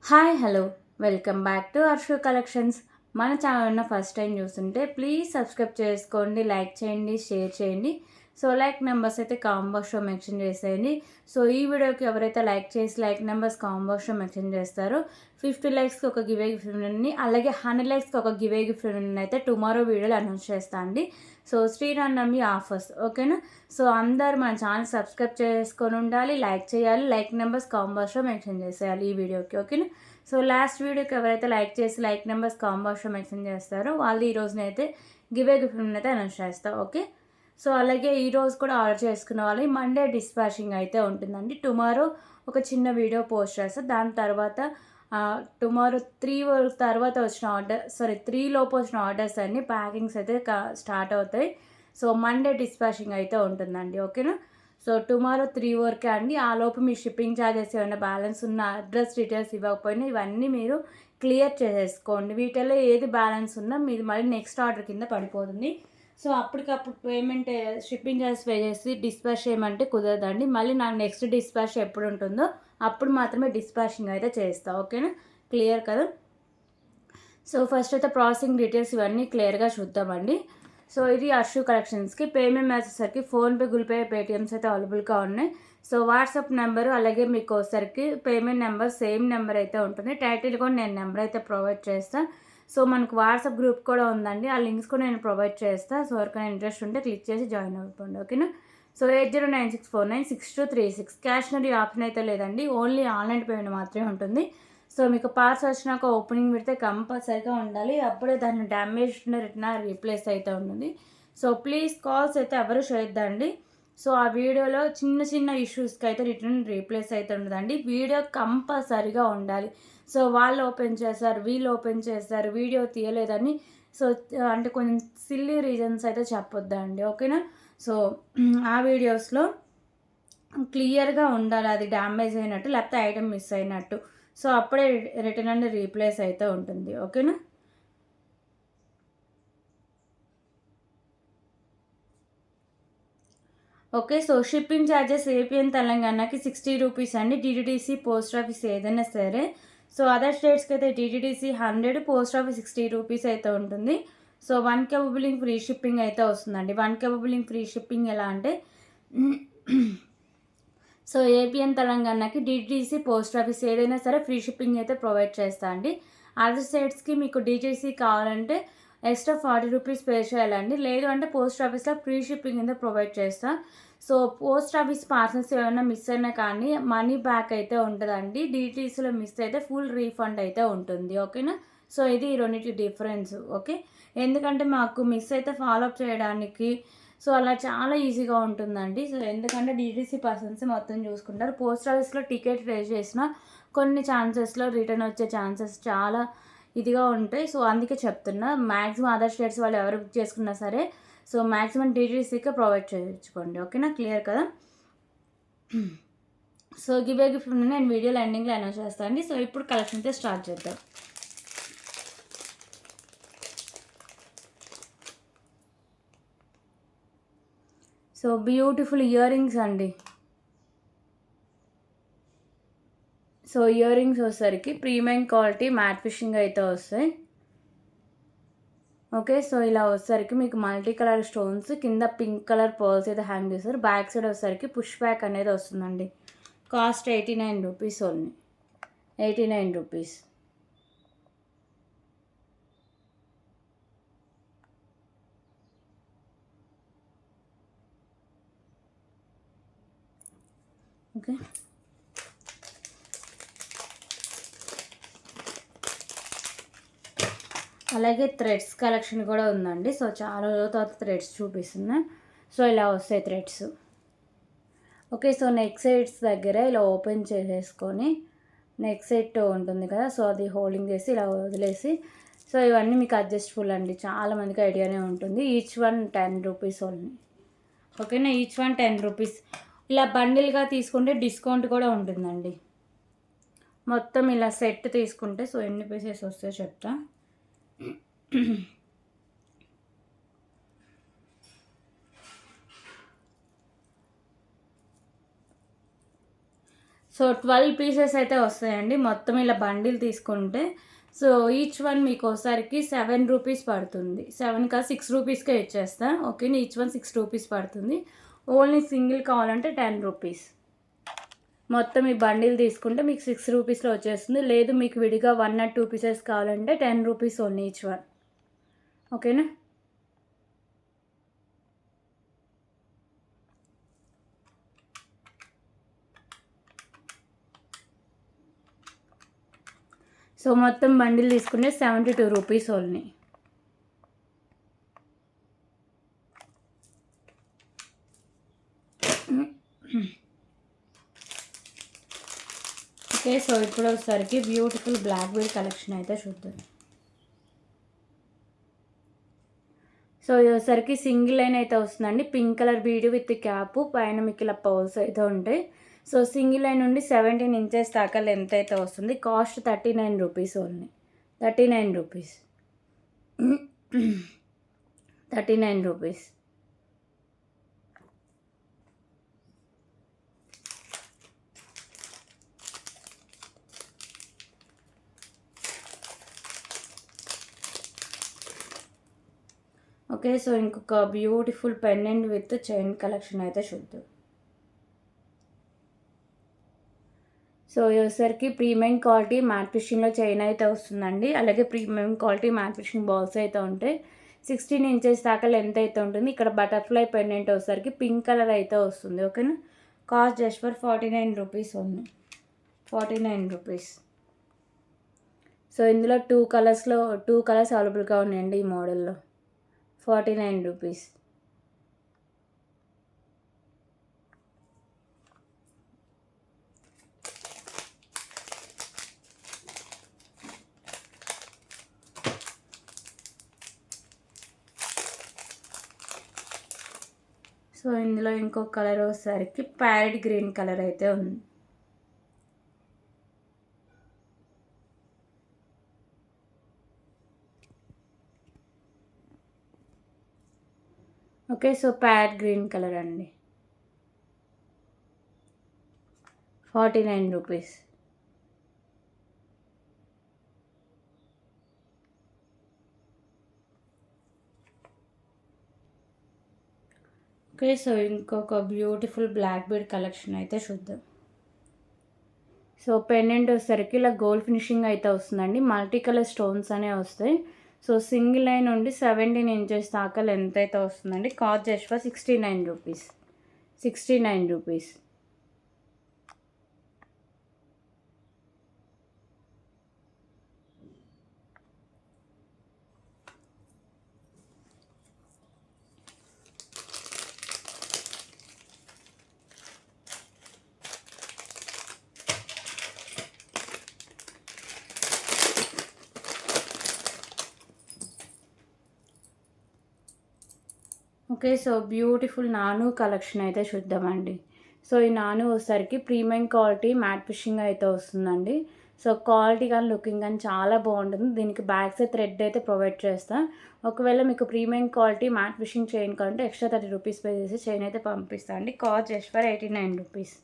Hi hello welcome back to Arshu collections. మన ఛానల్ను first time చూస్తుంటే ప్లీజ్ సబ్స్క్రైబ్ చేసుకోండి, లైక్ చేయండి, షేర్ చేయండి. సో లైక్ నెంబర్స్ అయితే కాంబో షో మెన్షన్ చేసేయండి. సో ఈ వీడియోకి ఎవరైతే లైక్ చేసి like numbers combo show mention చేస్తారో 50 లైక్స్కి ఒక గివే గిఫ్ట్ ఉంది, అలాగే 100 లైక్స్కి ఒక గివే గిఫ్ట్ అయితే టుమారో వీడియోలో అనౌన్స్ చేస్తా అండి. సో శ్రీరామనవమి ఆఫర్స్ ఓకేనా. సో అందరు మన ఛానల్ సబ్స్క్రైబ్ చేసుకొని ఉండాలి, లైక్ చేయాలి, like numbers combo show mention చేసేయాలి ఈ వీడియోకి ఓకేనా. సో లాస్ట్ వీడియోకి ఎవరైతే లైక్ చేసి like numbers combo show mention చేస్తారో వాళ్ళు ఈ రోజునైతే గివే గిఫ్ట్ అయితే అనౌన్స్ చేస్తాం ఓకే. సో అలాగే ఈరోజు కూడా ఆర్డర్ చేసుకున్న వాళ్ళకి మండే డిస్పాచింగ్ అయితే ఉంటుందండి. టుమారో ఒక చిన్న వీడియో పోస్ట్ చేస్తాను. దాని తర్వాత టుమారో 3 తర్వాత వచ్చిన ఆర్డర్ 3 లోపు వచ్చిన ఆర్డర్స్ అన్నీ ప్యాకింగ్స్ అయితే స్టార్ట్ అవుతాయి. సో మండే డిస్పాచింగ్ అయితే ఉంటుందండి ఓకేనా. సో టుమారో 3 వరకే అండి. ఆ లోపు మీ షిప్పింగ్ ఛార్జెస్ ఏమైనా బ్యాలెన్స్ ఉన్న అడ్రస్ డీటెయిల్స్ ఇవ్వకపోయినా ఇవన్నీ మీరు క్లియర్ చేసేసుకోండి. వీటిల్లో ఏది బ్యాలెన్స్ ఉన్నా మీది మళ్ళీ నెక్స్ట్ ఆర్డర్ కింద పడిపోతుంది. సో అప్పటికప్పుడు పేమెంట్ షిప్పింగ్ ఛార్జెస్ పే చేసి డిస్పాచ్ చేయమంటే కుదరదండి. మళ్ళీ నాకు నెక్స్ట్ డిస్పాచ్ ఎప్పుడు ఉంటుందో అప్పుడు మాత్రమే డిస్పాచింగ్ అయితే చేస్తా ఓకేనా. క్లియర్ కదా. సో ఫస్ట్ అయితే ప్రాసెసింగ్ డీటెయిల్స్ ఇవన్నీ క్లియర్గా చూద్దామండి. సో ఇది అర్షు కలెక్షన్స్కి పేమెంట్ వచ్చేసరికి ఫోన్పే, గూగుల్ పే, పేటిఎమ్స్ అయితే అవైలబుల్గా ఉన్నాయి. సో వాట్సాప్ నెంబరు అలాగే మీకు వచ్చేసరికి పేమెంట్ నెంబర్ సేమ్ నెంబర్ అయితే ఉంటుంది. టైటిల్ కూడా నేను నెంబర్ అయితే ప్రొవైడ్ చేస్తాను. సో మనకు వాట్సాప్ గ్రూప్ కూడా ఉందండి, ఆ లింక్స్ కూడా నేను ప్రొవైడ్ చేస్తాను. సో ఎవరికైనా ఇంట్రెస్ట్ ఉంటే క్లిక్ చేసి జాయిన్ అయిపోండి ఓకేనా. సో 8096496236 క్యాష్నరీ ఆప్షన్ అయితే లేదండి, ఓన్లీ ఆన్లైన్ పేమెంట్ మాత్రమే ఉంటుంది. సో మీకు పార్సల్ వచ్చినాక ఓపెనింగ్ పెడితే కంపల్సరీగా ఉండాలి, అప్పుడే దాన్ని డ్యామేజ్ రిటర్న్ రీప్లేస్ అయితే ఉంటుంది. సో ప్లీజ్ కాల్స్ అయితే ఎవరు చేయొద్దండి. సో ఆ వీడియోలో చిన్న చిన్న ఇష్యూస్కి అయితే రిటర్న్ రీప్లేస్ అయితే ఉండదండి, వీడియో కంపల్సరీగా ఉండాలి. సో వాళ్ళు ఓపెన్ చేశారు, వీళ్ళు ఓపెన్ చేశారు, వీడియో తీయలేదని సో అంటే కొంచెం సిల్లీ రీజన్స్ అయితే చెప్పొద్దండి ఓకేనా. సో ఆ వీడియోస్లో క్లియర్గా ఉండాలి, అది డ్యామేజ్ అయినట్టు లేకపోతే ఐటమ్ మిస్ అయినట్టు. సో అప్పుడే రిటర్న్ అండ్ రీప్లేస్ అయితే ఉంటుంది ఓకేనా. Okay. So shipping charges APN తెలంగాణకి 60 రూపీస్ అండి. డిటీడీసీ పోస్ట్ ఆఫీస్ ఏదైనా సరే. సో అదర్ స్టేట్స్కి అయితే డిటీడీసీ 100, పోస్ట్ ఆఫీస్ 60 రూపీస్ అయితే ఉంటుంది. సో 1 కేబులింగ్ ఫ్రీ షిప్పింగ్ అయితే వస్తుందండి. 1 కేబులింగ్ ఫ్రీ షిప్పింగ్ ఎలా అంటే సో ఏపీఎన్ తెలంగాణకి డిటీసీ పోస్ట్ ఆఫీస్ ఏదైనా సరే ఫ్రీ షిప్పింగ్ అయితే ప్రొవైడ్ చేస్తా అండి. అదర్ స్టేట్స్కి మీకు డిటీసీ కావాలంటే ఎక్స్ట్రా 40 రూపీస్ పే చేయాలండి. లేదు అంటే పోస్ట్ ఆఫీస్లో ఫ్రీ షిప్పింగ్ అయితే ప్రొవైడ్ చేస్తా. సో పోస్ట్ ఆఫీస్ పార్సల్స్ ఏమైనా మిస్ అయినా కానీ మనీ బ్యాక్ అయితే ఉంటుందండి. డిటీసీలో మిస్ అయితే ఫుల్ రీఫండ్ అయితే ఉంటుంది ఓకేనా. సో ఇది ఈ రెండింటి డిఫరెన్స్ ఓకే. ఎందుకంటే మాకు మిస్ అయితే ఫాలోఅప్ చేయడానికి సో అలా చాలా ఈజీగా ఉంటుందండి. సో ఎందుకంటే డీటీసీ పర్సన్స్ మొత్తం చూసుకుంటారు. పోస్ట్ ఆఫీస్లో టికెట్ రేజ్ చేసిన కొన్ని ఛాన్సెస్లో రిటర్న్ వచ్చే ఛాన్సెస్ చాలా ఇదిగా ఉంటాయి. సో అందుకే చెప్తున్నా, మ్యాక్సిమం అదర్ స్టేట్స్ వాళ్ళు ఎవరు బుక్ చేసుకున్నా సరే సో మ్యాక్సిమం డీటీసీకే ప్రొవైడ్ చేయించుకోండి ఓకేనా. క్లియర్ కదా. సో గివ్ ఏ గిఫ్ట్ నేను వీడియోలో ఎండింగ్లో అనౌన్స్ చేస్తాను అండి. సో ఇప్పుడు కలెక్షన్ అయితే స్టార్ట్ చేద్దాం. సో బ్యూటిఫుల్ ఇయర్ రింగ్స్ అండి. సో ఇయర్ రింగ్స్ వచ్చేసరికి ప్రీమియం క్వాలిటీ మ్యాట్ ఫిషింగ్ అయితే వస్తాయి ఓకే. సో ఇలా వచ్చేసరికి మీకు మల్టీ కలర్ స్టోన్స్ కింద పింక్ కలర్ పర్ల్స్ అయితే హ్యాంగ్ చేస్తారు. బ్యాక్ సైడ్ వచ్చేసరికి పుష్ బ్యాక్ అనేది వస్తుందండి. Cost 89 rupees only, 89 rupees. Okay. అలాగే థ్రెడ్స్ కలెక్షన్ కూడా ఉందండి. సో చాలా రోజుల తర్వాత థ్రెడ్స్ చూపిస్తున్నా. సో ఇలా వస్తాయి threads okay. So neck sides దగ్గర ఇలా ఓపెన్ చేసేసుకొని నెక్ సెట్ ఉంటుంది కదా, సో అది హోల్డింగ్ చేసి ఇలా వదిలేసి సో ఇవన్నీ మీకు అడ్జస్ట్ఫుల్ అండి, చాలామందికి ఐడియానే ఉంటుంది. ఈచ్ వన్ 10 రూపీస్ ఓన్లీ ఓకేనా. Each one 10 rupees. ఇలా బండిల్గా తీసుకుంటే డిస్కౌంట్ కూడా ఉంటుందండి. మొత్తం ఇలా సెట్ తీసుకుంటే సో ఎన్ని పీసెస్ వస్తాయో చెప్తా. సో సో 12 పీసెస్ అయితే వస్తాయండి మొత్తం ఇలా బండిల్ తీసుకుంటే. సో ఈచ్ వన్ మీకు ఒకసారికి 7 రూపీస్ పడుతుంది. 7 కాదు 6 రూపీస్కే ఇచ్చేస్తా. ఓకేనా, ఈచ్ వన్ 6 రూపీస్ పడుతుంది. ఓన్లీ సింగిల్ కావాలంటే 10 రూపీస్. మొత్తం ఈ బండిల్ తీసుకుంటే మీకు 6 రూపీస్లో వచ్చేస్తుంది. లేదు మీకు విడిగా 1 or 2 పీసెస్ కావాలంటే 10 రూపీస్ ఓన్లీ ఈచ్ వన్. ఓకేనా. సో మొత్తం బండిల్ తీసుకుంటే 72 రూపీస్ ఓన్లీ. ఓకే, సో ఇప్పుడు ఒకసారికి బ్యూటిఫుల్ బ్లాక్ బెల్ట్ కలెక్షన్ అయితే చూద్దాం. సో ఒకసారికి సింగిల్ లైన్ అయితే వస్తుందండి. Pink colour bead with cap, పైన మీకు ఇలా పౌల్స్ అయితే ఉంటాయి. సో సింగిల్ లైన్ నుండి 17 ఇంచెస్ దాకా లెంత్ అయితే వస్తుంది. Cost 39 rupees only. 39 rupees. 39 rupees. Okay, so ఇంకొక beautiful pendant with chain collection అయితే చూద్దాం. సో వచ్చేసరికి ప్రీమియం క్వాలిటీ మ్యాట్ ఫిషింగ్లో చైన్ అయితే వస్తుందండి. అలాగే premium quality matte fishing balls అయితే ఉంటాయి. 16 ఇంచెస్ దాకా లెంత్ అయితే ఉంటుంది. ఇక్కడ బటర్ఫ్లై పెండెంట్ వచ్చేసరికి పింక్ కలర్ అయితే వస్తుంది. ఓకేనా, కాస్ట్ జస్ట్ ఫర్ 49 రూపీస్ ఉంది. 49 రూపీస్. సో ఇందులో 2 కలర్స్ అవైలబుల్గా ఉన్నాయండి ఈ మోడల్లో. 49 రూపీస్. సో ఇందులో ఇంకో కలర్ వచ్చేసరికి ప్యారెట్ గ్రీన్ కలర్ అయితే ఉంది. Okay, so parrot green colour అండి. 49 రూపీస్. ఓకే, సో ఇంకొక బ్యూటిఫుల్ బ్లాక్ బీడ్ కలెక్షన్ అయితే చూద్దాం. సో పెండెంట్ వచ్చేసరికి ఇలా గోల్డ్ ఫినిషింగ్ అయితే వస్తుందండి. మల్టీ కలర్ స్టోన్స్ అనే వస్తాయి. సో సింగిల్ లైన్ నుండి 17 ఇంచెస్ దాకా లెంత్ అయితే వస్తుందండి. Cost just for 69 rupees. 69 rupees. Okay, so beautiful నాను కలెక్షన్ అయితే చూద్దామండి. సో ఈ నాను వచ్చేసరికి ప్రీమియం క్వాలిటీ మ్యాట్ ఫిషింగ్ అయితే వస్తుందండి. సో క్వాలిటీ కానీ లుకింగ్ కానీ చాలా బాగుంటుంది. దీనికి బ్యాక్ సైడ్ థ్రెడ్ అయితే ప్రొవైడ్ చేస్తాను. ఒకవేళ మీకు premium quality matte fishing chain కావాలంటే ఎక్స్ట్రా 30 రూపీస్ పే చేసి చైన్ అయితే పంపిస్తాను అండి. Cost just for 89 rupees.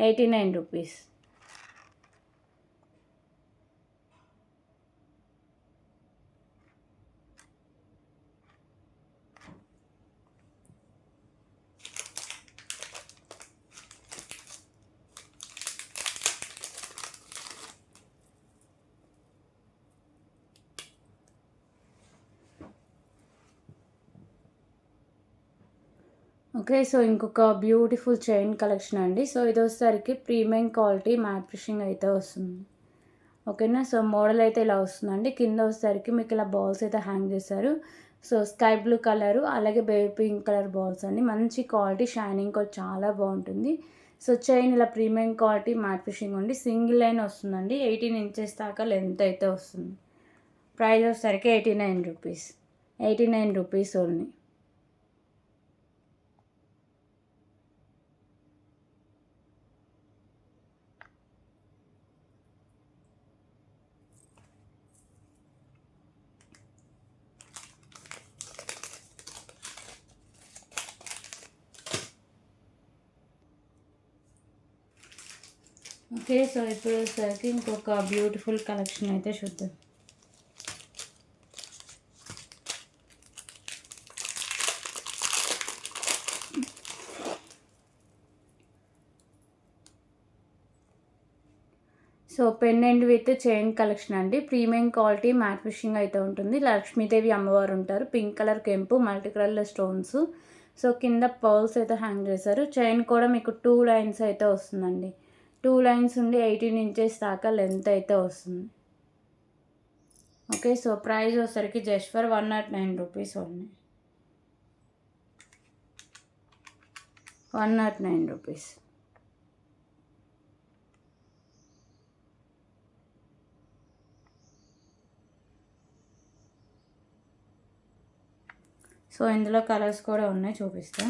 89 rupees. Okay, so ఇంకొక బ్యూటిఫుల్ చైన్ కలెక్షన్ అండి. సో ఇది వచ్చేసరికి ప్రీమియం క్వాలిటీ మ్యాట్ ఫిషింగ్ అయితే వస్తుంది. ఓకేనా, సో మోడల్ అయితే ఇలా వస్తుందండి. కింద వచ్చేసరికి మీకు ఇలా బాల్స్ అయితే హ్యాంగ్ చేశారు. సో స్కై బ్లూ కలరు అలాగే బేబీ పింక్ కలర్ బాల్స్ అండి. మంచి క్వాలిటీ, షైనింగ్ కూడా చాలా బాగుంటుంది. సో చైన్ ఇలా ప్రీమియం క్వాలిటీ మ్యాట్ ఫిషింగ్ ఉండి సింగిల్ లైన్ వస్తుందండి. 18 ఇంచెస్ దాకా లెంత్ అయితే వస్తుంది. ప్రైస్ వచ్చేసరికి 89 rupees. 89 rupees only. Okay, so ఇప్పుడు వచ్చేసరికి ఇంకొక బ్యూటిఫుల్ కలెక్షన్ అయితే చూద్దాం. So pendant with chain collection అండి. ప్రీమియం క్వాలిటీ మ్యాట్ ఫిషింగ్ అయితే ఉంటుంది. లక్ష్మీదేవి అమ్మవారు ఉంటారు. పింక్ కలర్ కెంపు మల్టీ కలర్లో స్టోన్స్. సో కింద పర్ల్స్ అయితే హ్యాంగ్ చేశారు. చైన్ కూడా మీకు 2 లైన్స్ అయితే వస్తుందండి. 2 లైన్స్ ఉండి 18 ఇంచెస్ దాకా లెంత్ అయితే వస్తుంది. ఓకే, సో ప్రైస్ వచ్చేసరికి just for 109 rupees only. 109 rupees. So ఇందులో కలర్స్ కూడా ఉన్నాయి, చూపిస్తా.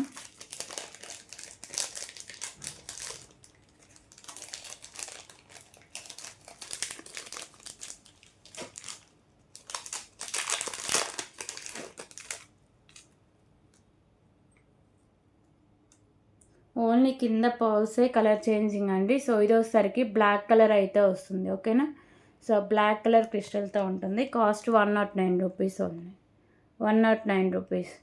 ఓన్లీ కింద పర్ల్సే కలర్ చేంజింగ్ అండి. సో ఇది వచ్చేసరికి బ్లాక్ కలర్ అయితే వస్తుంది. ఓకేనా, సో బ్లాక్ కలర్ క్రిస్టల్తో ఉంటుంది. Cost 109 rupees only. 109 rupees.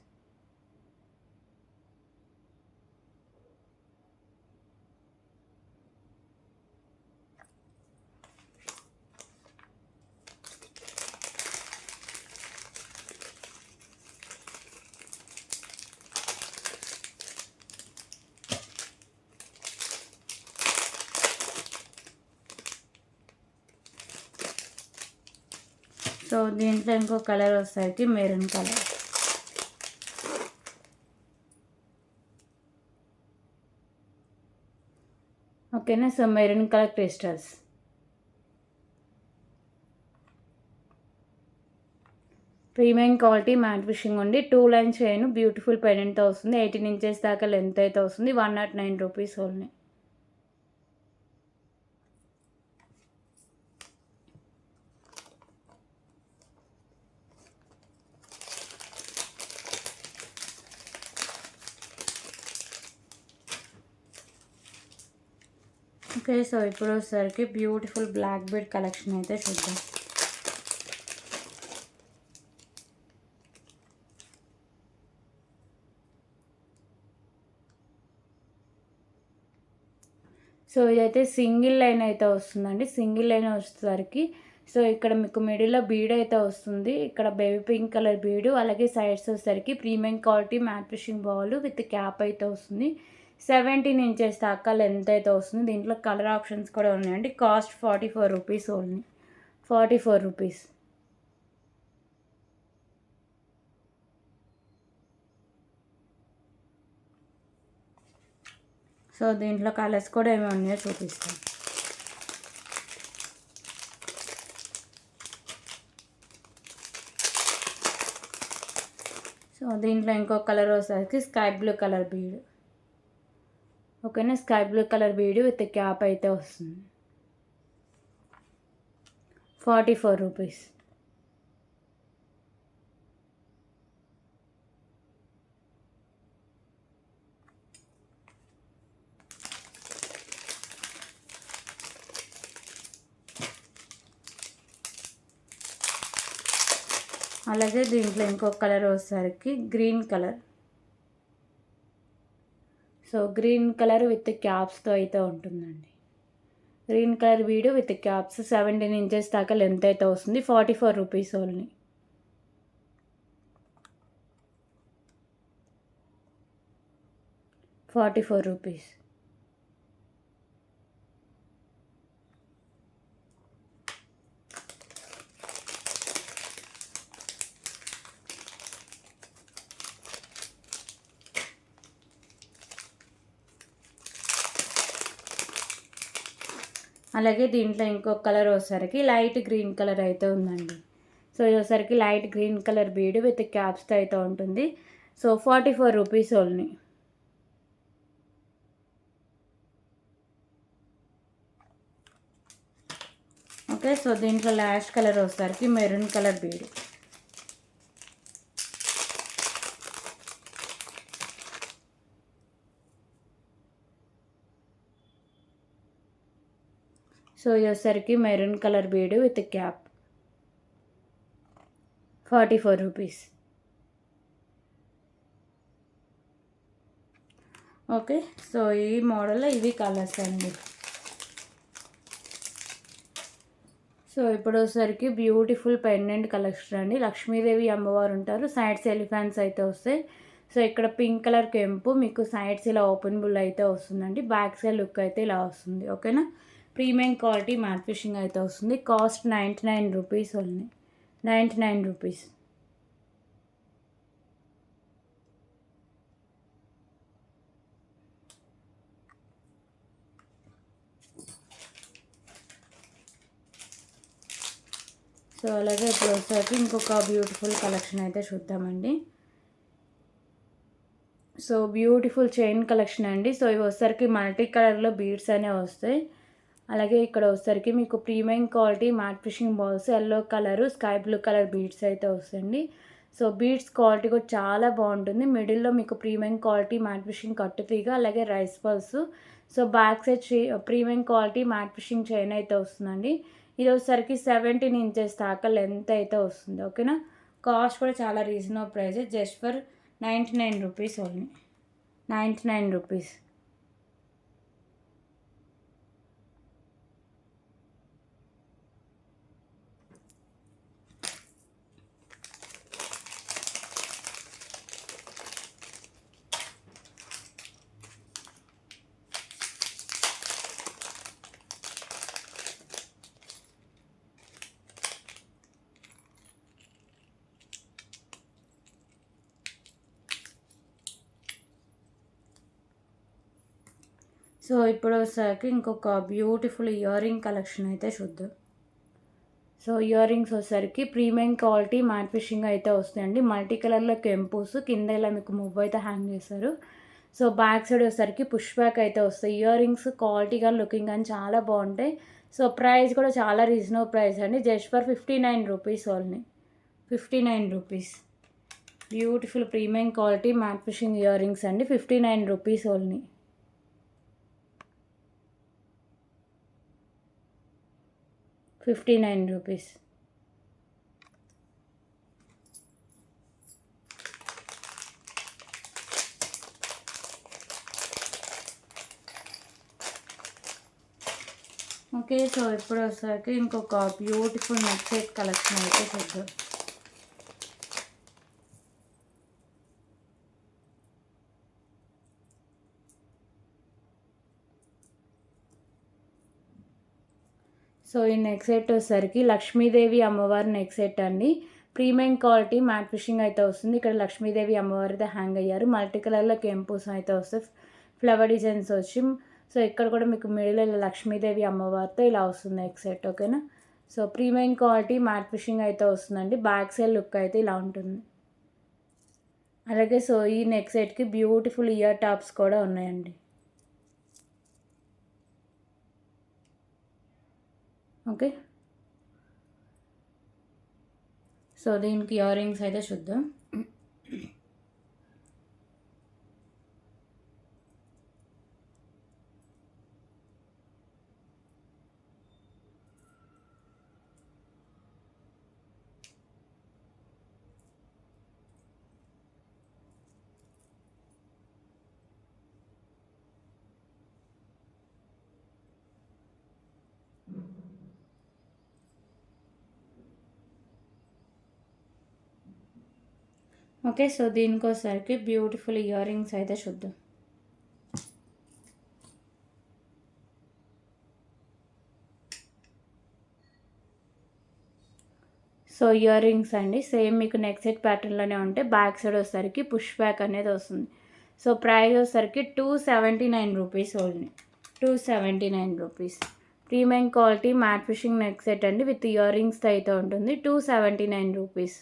So దీంట్లో ఇంకో కలర్ వచ్చేసరికి మెరూన్ కలర్. ఓకేనా, so maroon colour crystals. Premium quality matte fishing ఉండి 2 లైన్ చైన్ బ్యూటిఫుల్ పెండెంట్తో వస్తుంది. 18 ఇంచెస్ దాకా లెంత్ అయితే వస్తుంది. 109 రూపీస్ ఓన్లీ. ఓకే, సో ఇప్పుడు వచ్చేసరికి బ్యూటిఫుల్ బ్లాక్ బీడ్ కలెక్షన్ అయితే చూద్దాం. సో ఇదైతే సింగిల్ లైన్ అయితే వస్తుందండి. సింగిల్ లైన్ వచ్చేసరికి సో ఇక్కడ మీకు మిడిల్లో బీడ్ అయితే వస్తుంది. ఇక్కడ బేబీ పింక్ కలర్ బీడు, అలాగే సైడ్స్ వచ్చేసరికి premium quality matte fishing bowl with cap అయితే వస్తుంది. 17 ఇంచెస్ దాకా లెంత్ అయితే వస్తుంది. దీంట్లో కలర్ ఆప్షన్స్ కూడా ఉన్నాయండి. Cost 44 rupees only. 44 rupees. So దీంట్లో కలర్స్ కూడా ఏమి ఉన్నాయో చూపిస్తాను. సో దీంట్లో ఇంకో కలర్ వచ్చేసరికి స్కై బ్లూ కలర్ బీడ్. ఓకేనా, sky blue colour bead with cap అయితే వస్తుంది. 44 రూపీస్. అలాగే దీంట్లో ఇంకొక కలర్ వచ్చేసరికి green colour. So green colour with క్యాప్స్తో అయితే ఉంటుందండి. Green colour video with caps 17 inches దాకా లెంత్ అయితే వస్తుంది. 44 రూపీస్ ఓన్లీ. ₹44. అలాగే దీంట్లో ఇంకొక కలర్ వచ్చేసరికి లైట్ గ్రీన్ కలర్ అయితే ఉందండి. సో ఇది వచ్చేసరికి light green colour bead with క్యాప్స్తో అయితే ఉంటుంది. So 44 rupees only. Okay, so దీంట్లో లాస్ట్ కలర్ వచ్చేసరికి మెరూన్ కలర్ బీడ్. సో ఇది వచ్చేసరికి maroon colour bead with cap, 44 rupees. Okay, so ఈ మోడల్లో ఇవి కలర్స్ అండి. సో ఇప్పుడు వచ్చేసరికి బ్యూటిఫుల్ పెండెంట్ కలెక్షన్ అండి. లక్ష్మీదేవి అమ్మవారు ఉంటారు, సైడ్స్ ఎలిఫెంట్స్ అయితే వస్తాయి. సో ఇక్కడ పింక్ కలర్ కెంపు, మీకు సైడ్స్ ఇలా ఓపెనబుల్ అయితే వస్తుందండి. బ్యాక్ సైడ్ లుక్ అయితే ఇలా వస్తుంది. ఓకేనా, ప్రీమియం క్వాలిటీ మ్యాట్ ఫిషింగ్ అయితే వస్తుంది. Cost 99 rupees only, 99 rupees. So అలాగే ఇప్పుడు వచ్చేసరికి ఇంకొక బ్యూటిఫుల్ కలెక్షన్ అయితే చూద్దామండి. సో బ్యూటిఫుల్ చైన్ కలెక్షన్ అండి. సో ఇవి వచ్చేసరికి మల్టీ కలర్లో బీడ్స్ అనేవి వస్తాయి. అలాగే ఇక్కడ వచ్చేసరికి మీకు premium quality matte fishing balls, yellow colour sky blue colour beads అయితే వస్తాయండి. సో బీడ్స్ క్వాలిటీ కూడా చాలా బాగుంటుంది. మిడిల్లో మీకు ప్రీమియం క్వాలిటీ మ్యాట్ ఫిషింగ్ కట్టు తీగ, అలాగే rice balls. So back side premium quality matte fishing chain అయితే వస్తుందండి. ఇది వచ్చేసరికి 17 ఇంచెస్ దాకా లెంత్ అయితే వస్తుంది. ఓకేనా, కాస్ట్ కూడా చాలా reasonable price, just for 99 rupees only, 99 rupees. So ఇప్పుడు వచ్చేసరికి ఇంకొక బ్యూటిఫుల్ ఇయర్ రింగ్ కలెక్షన్ అయితే చూద్దాం. సో ఇయర్ రింగ్స్ వచ్చేసరికి ప్రీమియం క్వాలిటీ మ్యాట్ ఫిషింగ్ అయితే వస్తాయండి. మల్టీ కలర్లో కెంపూస్, కింద ఇలా మీకు మువ్వ అయితే హ్యాంగ్ చేస్తారు. సో బ్యాక్ సైడ్ వచ్చేసరికి పుష్ బ్యాక్ అయితే వస్తాయి. ఇయర్ రింగ్స్ క్వాలిటీ కానీ లుకింగ్ కానీ చాలా బాగుంటాయి. సో ప్రైస్ కూడా చాలా రీజనబుల్ ప్రైస్ అండి, just for 59 rupees only, 59 rupees. Beautiful premium quality matte fishing ear rings అండి, 59 రూపీస్ ఓన్లీ. ₹59. ఓకే, సో ఇప్పుడు వచ్చేసరికి ఇంకొక బ్యూటిఫుల్ నెక్ సెట్ కలెక్షన్ అయితే చూద్దాం. సో ఈ నెక్ సెట్ వచ్చేసరికి లక్ష్మీదేవి అమ్మవారి నెక్ సెట్ అండి. ప్రీమియం క్వాలిటీ మ్యాట్ ఫిషింగ్ అయితే వస్తుంది. ఇక్కడ లక్ష్మీదేవి అమ్మవారు అయితే హ్యాంగ్ అయ్యారు. మల్టీ కలర్లో కెంపూస్ అయితే వస్తాయి, ఫ్లవర్ డిజైన్స్ వచ్చి. సో ఇక్కడ కూడా మీకు మిడిల్ లక్ష్మీదేవి అమ్మవారితో ఇలా వస్తుంది నెక్ సెట్. ఓకేనా, so premium quality matte fishing అయితే వస్తుందండి. బ్యాక్ సైడ్ లుక్ అయితే ఇలా ఉంటుంది. అలాగే సో ఈ నెక్ సెట్కి బ్యూటిఫుల్ ఇయర్ టాప్స్ కూడా ఉన్నాయండి. ఓకే, సో దీనికి ఇయర్ రింగ్స్ అయితే చూద్దాం. ఓకే, సో దీనికోసరికి బ్యూటిఫుల్ ఇయర్ రింగ్స్ అయితే చూద్దాం. సో ఇయర్ రింగ్స్ అండి, సేమ్ మీకు నెక్ సెట్ ప్యాటర్న్లోనే ఉంటాయి. బ్యాక్ సైడ్ వచ్చేసరికి పుష్ బ్యాక్ అనేది వస్తుంది. సో ప్రైస్ వచ్చేసరికి 279 rupees only, 279 rupees. Premium quality matte finishing neck set అండి, విత్ ఇయర్ రింగ్స్తో అయితే ఉంటుంది. 279 రూపీస్.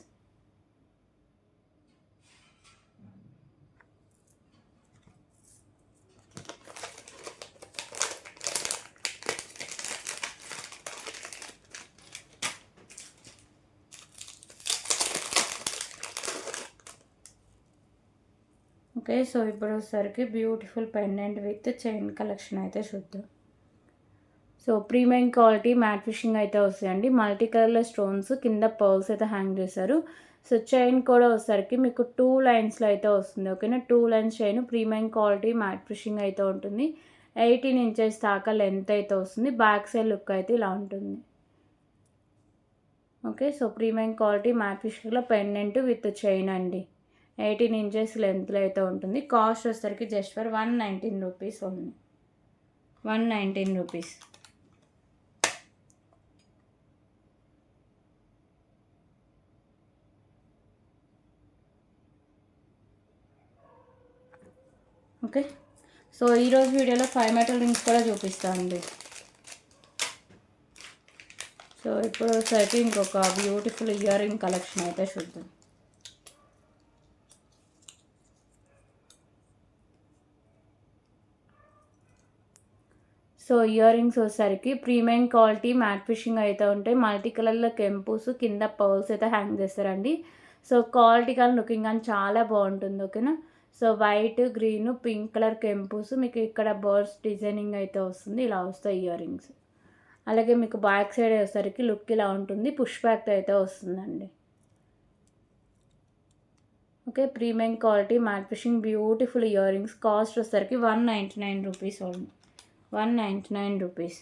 ఓకే, సో ఇప్పుడు వచ్చేసరికి beautiful pendant with chain collection అయితే చూద్దాం. So so premium quality matte fishing అయితే వస్తాయండి. మల్టీ కలర్లో స్టోన్స్, కింద పర్ల్స్ అయితే హ్యాంగ్ చేశారు. సో చైన్ కూడా వచ్చేసరికి మీకు 2 లైన్స్లో అయితే వస్తుంది. ఓకేనా, 2 lines chain premium quality matte fishing అయితే ఉంటుంది. 18 ఇంచెస్ దాకా లెంత్ అయితే వస్తుంది. బ్యాక్ సైడ్ లుక్ అయితే ఇలా ఉంటుంది. Okay, so premium quality matte ఫిషింగ్లో పెండెంట్ విత్ చైన్ అండి. 18 ఇంచెస్ లెంత్లో అయితే ఉంటుంది. కాస్ట్ వచ్చేసరికి just for 119 rupees only. 119 rupees. Okay, so ఈరోజు వీడియోలో 5 మెటల్ రింగ్స్ కూడా చూపిస్తానండి. సో ఇప్పుడు వచ్చేసరికి ఇంకొక బ్యూటిఫుల్ ఇయర్ రింగ్ కలెక్షన్ అయితే చూద్దాం. సో ఇయర్ రింగ్స్ వచ్చేసరికి ప్రీమియం క్వాలిటీ మ్యాట్ ఫిషింగ్ అయితే ఉంటాయి. మల్టీ కలర్లో కెంపుస్, కింద పర్ల్స్ అయితే హ్యాంగ్ చేస్తారండి. సో క్వాలిటీ కానీ లుకింగ్ కానీ చాలా బాగుంటుంది. ఓకేనా, so white, green, pink colour కెంపుస్, మీకు ఇక్కడ బర్డ్స్ డిజైనింగ్ అయితే వస్తుంది. ఇలా వస్తాయి ఇయర్ రింగ్స్. అలాగే మీకు బ్యాక్ సైడ్ వచ్చేసరికి లుక్ ఇలా ఉంటుంది. పుష్ బ్యాక్ అయితే వస్తుందండి. Okay, premium quality matte fishing beautiful ear rings. Cost వచ్చేసరికి 199 rupees only. 199 rupees.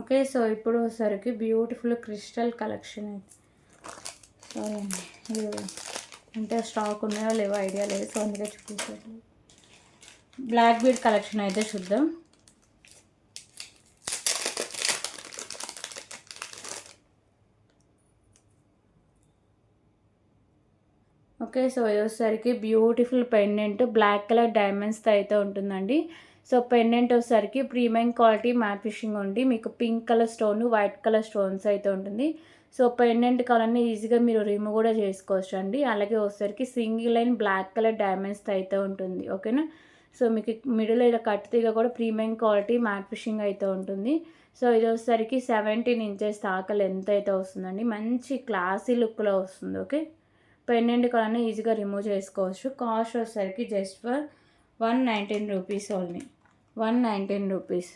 Okay, so ఇప్పుడు వచ్చేసరికి బ్యూటిఫుల్ క్రిస్టల్ కలెక్షన్ అయితే. సో ఇది అంటే స్టాక్ ఉన్నాయో లేవో ఐడియా లేదు, సో అందుకే చూపించట్లేదు. బ్లాక్ బీడ్ కలెక్షన్ అయితే చూద్దాం. ఓకే, సో ఇది వచ్చేసరికి బ్యూటిఫుల్ పెండెంట్ బ్లాక్ కలర్ డైమండ్స్తో అయితే ఉంటుందండి. సో పెండెంట్ వచ్చేసరికి ప్రీమియం క్వాలిటీ మ్యాట్ ఫిషింగ్ ఉండి మీకు pink colour stone, white colour stones అయితే ఉంటుంది. సో పెండెంట్ కలర్ని ఈజీగా మీరు రిమూవ్ కూడా చేసుకోవచ్చు అండి. అలాగే వచ్చేసరికి సింగిల్ లైన్ బ్లాక్ కలర్ డైమండ్స్తో అయితే ఉంటుంది. ఓకేనా, సో మీకు మిడిల్ ఇలా కట్ తీగ కూడా ప్రీమియం క్వాలిటీ మ్యాట్ ఫిషింగ్ అయితే ఉంటుంది. సో ఇది వచ్చేసరికి 17 ఇంచెస్ దాకా లెంత్ అయితే వస్తుందండి. మంచి క్లాసీ లుక్లో వస్తుంది. ఓకే, పెండెంట్ కలర్ని ఈజీగా రిమూవ్ చేసుకోవచ్చు. కాస్ట్ వచ్చేసరికి just for 119 rupees only. 119 rupees.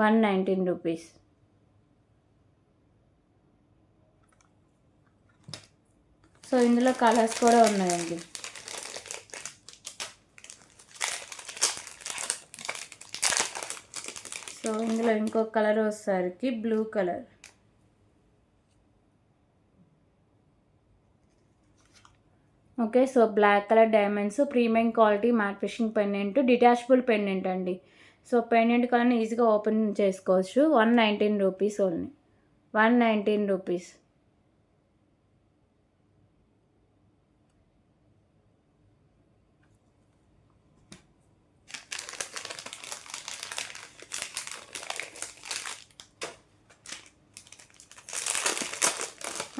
119 rupees. So ఇందులో కలర్స్ కూడా ఉన్నాయండి. సో ఇందులో ఇంకొక కలర్ వచ్చేసరికి blue colour. Okay, so black colour diamonds premium quality matte finishing pendant, detachable pendant అండి. సో పెండెంట్ కలర్ని ఈజీగా ఓపెన్ చేసుకోవచ్చు. 119 రూపీస్ ఓన్లీ. 119 రూపీస్.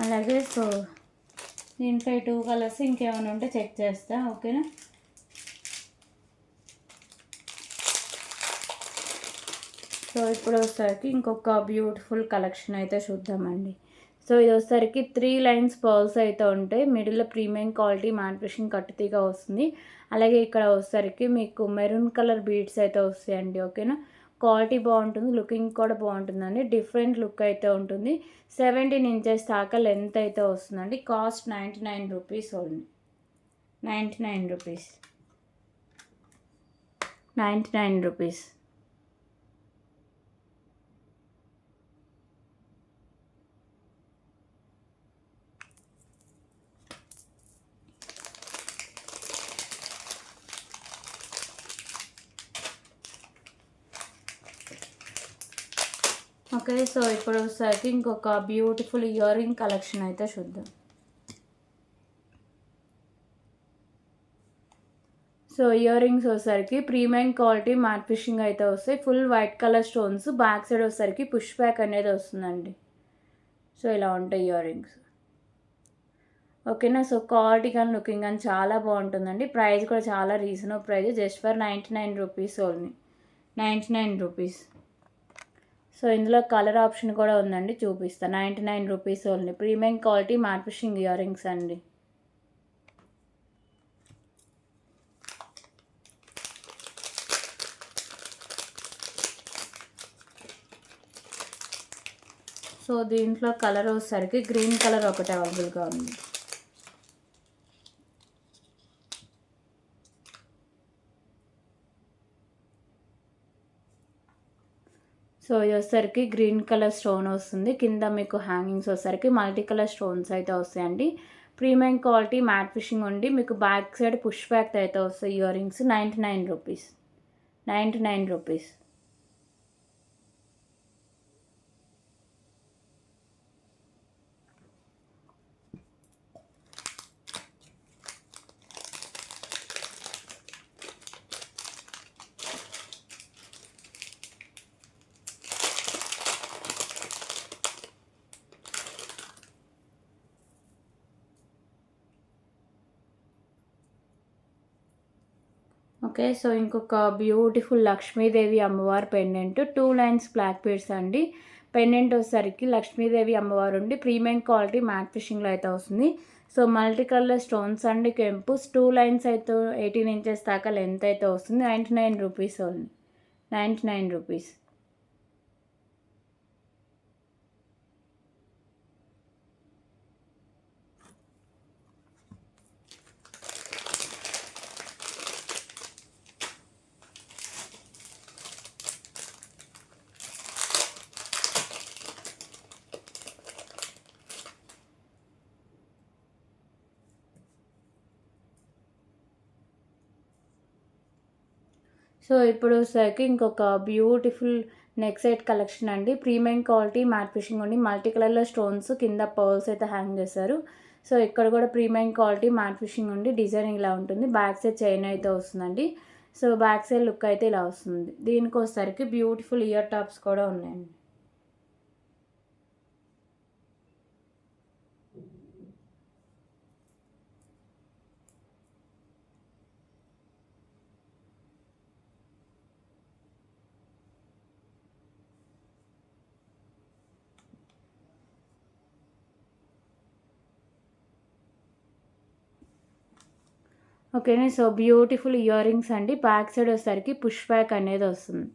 అలాగే సో దీంట్లో 2 కలర్స్ ఇంకేమైనా ఉంటే చెక్ చేస్తా. ఓకేనా, సో ఇప్పుడు వచ్చేసరికి ఇంకొక బ్యూటిఫుల్ కలెక్షన్ అయితే చూద్దామండి. సో ఇది వచ్చేసరికి 3 లైన్స్ పర్ల్స్ అయితే ఉంటాయి. మిడిల్లో ప్రీమియం క్వాలిటీ మ్యాట్ ఫిషింగ్ కట్టుతీగా వస్తుంది. అలాగే ఇక్కడ వచ్చేసరికి మీకు మెరూన్ కలర్ బీడ్స్ అయితే వస్తాయండి. ఓకేనా, క్వాలిటీ బాగుంటుంది, లుకింగ్ కూడా బాగుంటుందండి. డిఫరెంట్ లుక్ అయితే ఉంటుంది. 17 ఇంచెస్ దాకా లెంత్ అయితే వస్తుందండి. Cost 99 rupees only. 99 rupees. 99 rupees. Okay, so ఇప్పుడు వచ్చేసరికి ఇంకొక బ్యూటిఫుల్ ఇయర్ రింగ్ కలెక్షన్ అయితే చూద్దాం. సో ఇయర్ రింగ్స్ వచ్చేసరికి ప్రీమియం క్వాలిటీ మ్యాట్ ఫిషింగ్ అయితే వస్తాయి. Full white colour stones. Back side వచ్చేసరికి పుష్ బ్యాక్ అనేది వస్తుందండి. సో ఇలా ఉంటాయి ఇయర్ రింగ్స్. ఓకేనా. సో క్వాలిటీ కానీ లుకింగ్ కానీ చాలా బాగుంటుందండి. ప్రైస్ కూడా చాలా reasonable price, just for 99 rupees only, 99 rupees. So ఇందులో కలర్ ఆప్షన్ కూడా ఉందండి, చూపిస్తాను. 99 rupees only, premium quality matte fishing ear rings అండి. సో దీంట్లో కలర్ వచ్చేసరికి గ్రీన్ కలర్ ఒకటి అవైలబుల్గా ఉంది. సో ఇది వచ్చేసరికి గ్రీన్ కలర్ స్టోన్ వస్తుంది. కింద మీకు హ్యాంగింగ్స్ వచ్చేసరికి మల్టీ కలర్ స్టోన్స్ అయితే వస్తాయండి. ప్రీమియం క్వాలిటీ మ్యాట్ ఫిషింగ్ ఉండి మీకు బ్యాక్ సైడ్ పుష్ బ్యాక్ అయితే వస్తాయి ear rings. 99 rupees, 99 rupees. Okay. So ఇంకొక బ్యూటిఫుల్ లక్ష్మీదేవి అమ్మవారు పెండెంట్, 2 లైన్స్ బ్లాక్ బీడ్స్ అండి. పెండెంట్ వచ్చేసరికి లక్ష్మీదేవి అమ్మవారు ఉండి ప్రీమియం క్వాలిటీ మ్యాట్ ఫిషింగ్లో అయితే వస్తుంది. సో మల్టీ కలర్ స్టోన్స్ అండి, కెంపుస్, 2 లైన్స్ అయితే 18 ఇంచెస్ దాకా లెంత్ అయితే వస్తుంది. 99 రూపీస్ ఓన్లీ, 99 రూపీస్. సో ఇప్పుడు సరికి ఇంకొక బ్యూటిఫుల్ నెక్ సెట్ కలెక్షన్ అండి. ప్రీమియం క్వాలిటీ మ్యాట్ ఫిషింగ్ ఉండి మల్టీ కలర్లో స్టోన్స్, కింద పర్ల్స్ అయితే హ్యాంగ్ చేశారు. సో ఇక్కడ కూడా ప్రీమియం క్వాలిటీ మ్యాట్ ఫిషింగ్ ఉండి డిజైనింగ్ ఇలా ఉంటుంది. బ్యాక్ సైడ్ చైన్ అయితే వస్తుందండి. సో బ్యాక్ సైడ్ లుక్ అయితే ఇలా వస్తుంది. దీనికి వచ్చేసరికి బ్యూటిఫుల్ ఇయర్ టాప్స్ కూడా ఉన్నాయండి. ఓకేనా. సో బ్యూటిఫుల్ ఇయర్ రింగ్స్ అండి. బ్యాక్ సైడ్ వచ్చేసరికి పుష్ బ్యాక్ అనేది వస్తుంది.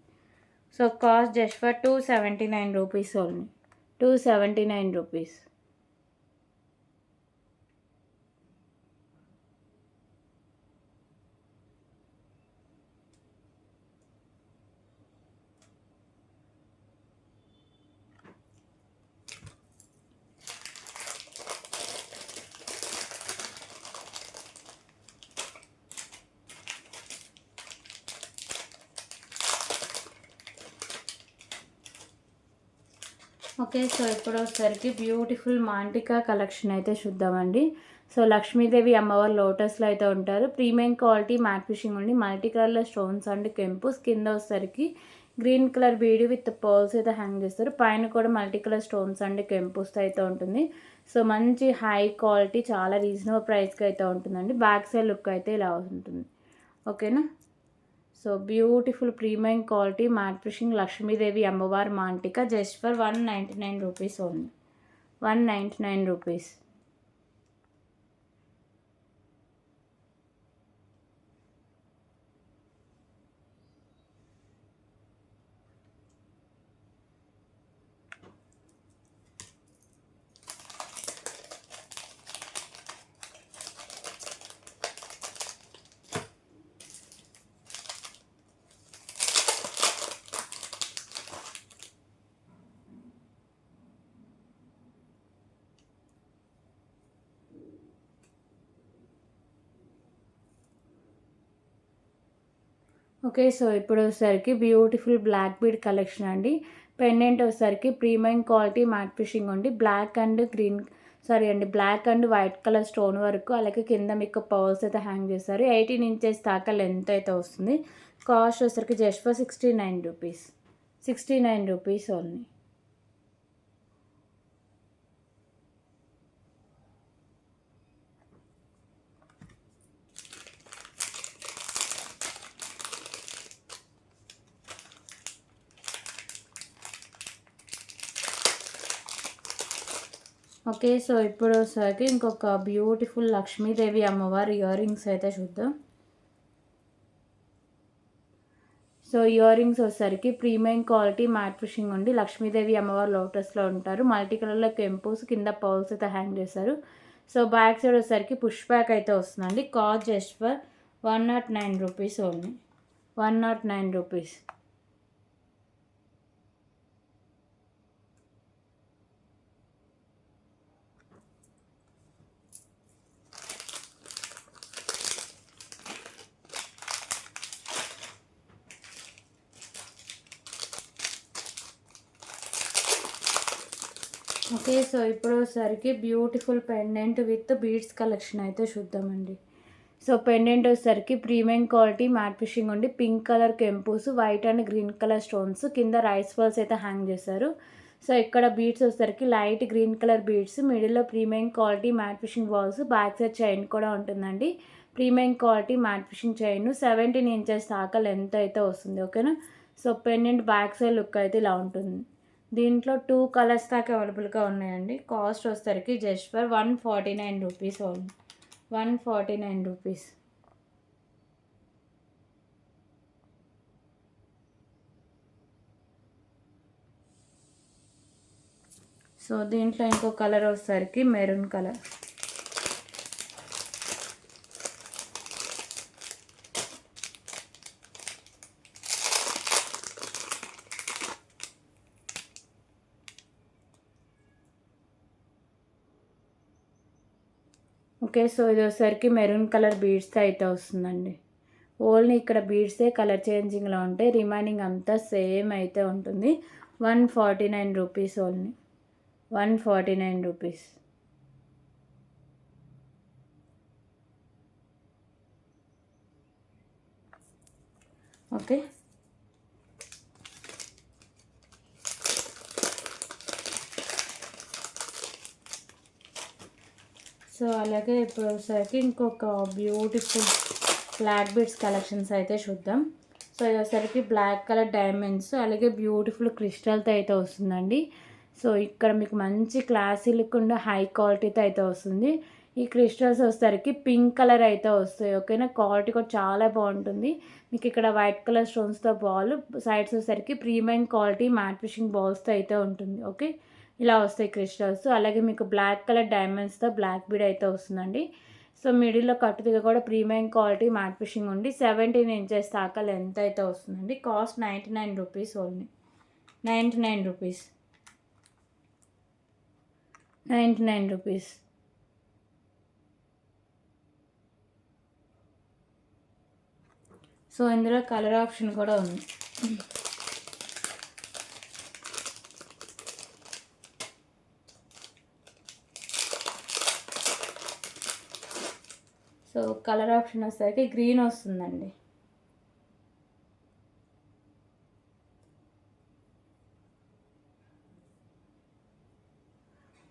So cost just for 279 rupees only, 279 rupees. Okay. So ఇప్పుడు వచ్చేసరికి బ్యూటిఫుల్ మాంటికా కలెక్షన్ అయితే చూద్దామండి. సో లక్ష్మీదేవి అమ్మవారు లోటస్లో అయితే ఉంటారు. ప్రీమియం క్వాలిటీ మ్యాట్ ఫిషింగ్ ఉండి మల్టీ కలర్లో స్టోన్స్ అండ్ కెంపుస్, కింద వచ్చేసరికి green colour bead with pearls అయితే హ్యాంగ్ చేస్తారు. పైన కూడా మల్టీ కలర్ స్టోన్స్ అండ్ కెంపుస్ అయితే ఉంటుంది. సో మంచి హై క్వాలిటీ, చాలా రీజనబుల్ ప్రైస్కి అయితే ఉంటుందండి. బ్యాక్ సైడ్ లుక్ అయితే ఇలా ఉంటుంది. ఓకేనా. So beautiful premium quality matte finishing Lakshmidevi అమ్మవారి మాంటిక just for 199 rupees only, 199 rupees. Okay. So ఇప్పుడు వచ్చేసరికి బ్యూటిఫుల్ బ్లాక్ బీడ్ కలెక్షన్ అండి. పెండెంట్ వచ్చేసరికి ప్రీమియం క్వాలిటీ మ్యాట్ ఫిషింగ్ ఉండి black and black and white colour stone వరకు, అలాగే కింద మీకు పర్ల్స్ అయితే హ్యాంగ్ చేస్తారు. 18 ఇంచెస్ దాకా లెంత్ అయితే వస్తుంది. కాస్ట్ వచ్చేసరికి just for 69 rupees, 69 rupees only. Okay. So, ఇప్పుడు వచ్చేసరికి ఇంకొక బ్యూటిఫుల్ లక్ష్మీదేవి అమ్మవారి ఇయర్ రింగ్స్ అయితే చూద్దాం. సో, ఇయర్ రింగ్స్ వచ్చేసరికి ప్రీమియం క్వాలిటీ మ్యాట్ ఫినిషింగ్ ఉండి లక్ష్మీదేవి అమ్మవారు లోటస్‌లో ఉంటారు. మల్టీ కలర్‌లో కెంపుస్ కింద పర్ల్స్ అయితే హ్యాంగ్ చేశారు. సో, బ్యాక్ సైడ్ వచ్చేసరికి పుష్ బ్యాక్ అయితే వస్తుందండి. Cost just for ₹109 only. ₹109. Okay. So, ఇప్పుడు వచ్చేసరికి beautiful pendant with beads collection అయితే చూద్దామండి. సో, పెండెంట్ వచ్చేసరికి ప్రీమియం క్వాలిటీ మ్యాట్ ఫినిషింగ్ ఉండి పింక్ కలర్ కెంపుస్, white and green colour stones కింద రైస్ పర్ల్స్ అయితే హ్యాంగ్ చేశారు. సో, ఇక్కడ బీడ్స్ వచ్చేసరికి లైట్ గ్రీన్ కలర్ బీడ్స్, మిడిల్‌లో premium quality matte finishing balls, back side chain కూడా ఉంటుందండి. Premium quality matte finishing chain 17 inches దాకా లెంత్ అయితే వస్తుంది. ఓకేనా. So, pendant back side look అయితే ఇలా ఉంటుంది. దీంట్లో 2 కలర్స్ దాకా అవైలబుల్‌గా ఉన్నాయండి. కాస్ట్ వచ్చేసరికి జస్ట్ ఫర్ ₹149 ఓన్లీ. ₹149. సో, దీంట్లో ఇంకో కలర్ వచ్చేసరికి మెరూన్ కలర్. ఓకే. సో, ఇది వచ్చేసరికి మెరూన్ కలర్ బీడ్స్‌తో అయితే వస్తుందండి. ఓన్లీ ఇక్కడ బీడ్సే కలర్ చేంజింగ్‌లో ఉంటాయి. రిమైనింగ్ అంతా సేమ్ అయితే ఉంటుంది. ₹149 ఓన్లీ. ₹149. ఓకే. సో, అలాగే ఇప్పుడు వచ్చేసరికి ఇంకొక బ్యూటిఫుల్ బ్లాక్ బీడ్స్ కలెక్షన్స్ అయితే చూద్దాం. సో, ఇది వచ్చేసరికి బ్లాక్ కలర్ డైమండ్స్ అలాగే బ్యూటిఫుల్ క్రిస్టల్‌తో అయితే వస్తుందండి. సో, ఇక్కడ మీకు మంచి క్లాసీ లుక్ ఉండే హై క్వాలిటీతో అయితే వస్తుంది. ఈ క్రిస్టల్స్ వచ్చేసరికి పింక్ కలర్ అయితే వస్తాయి. ఓకేనా. క్వాలిటీ కూడా చాలా బాగుంటుంది. మీకు ఇక్కడ వైట్ కలర్ స్టోన్స్‌తో బాల్, సైడ్స్ వచ్చేసరికి ప్రీమియం క్వాలిటీ మ్యాట్ ఫినిషింగ్ బాల్స్‌తో అయితే ఉంటుంది. ఓకే. ఇలా వస్తాయి క్రిస్టల్స్. అలాగే మీకు బ్లాక్ కలర్ డైమండ్స్‌తో బ్లాక్ బీడ్ అయితే వస్తుందండి. సో, మిడిల్‌లో కట్టుదిగ కూడా ప్రీమియం క్వాలిటీ మ్యాట్ ఫినిషింగ్ ఉండి 17 ఇంచెస్ దాకా లెంత్ అయితే వస్తుందండి. Cost ₹99 only. ₹99. ₹99. సో, ఇందులో కలర్ ఆప్షన్ కూడా ఉంది. సో, కలర్ ఆప్షన్ వచ్చేసరికి గ్రీన్ వస్తుందండి.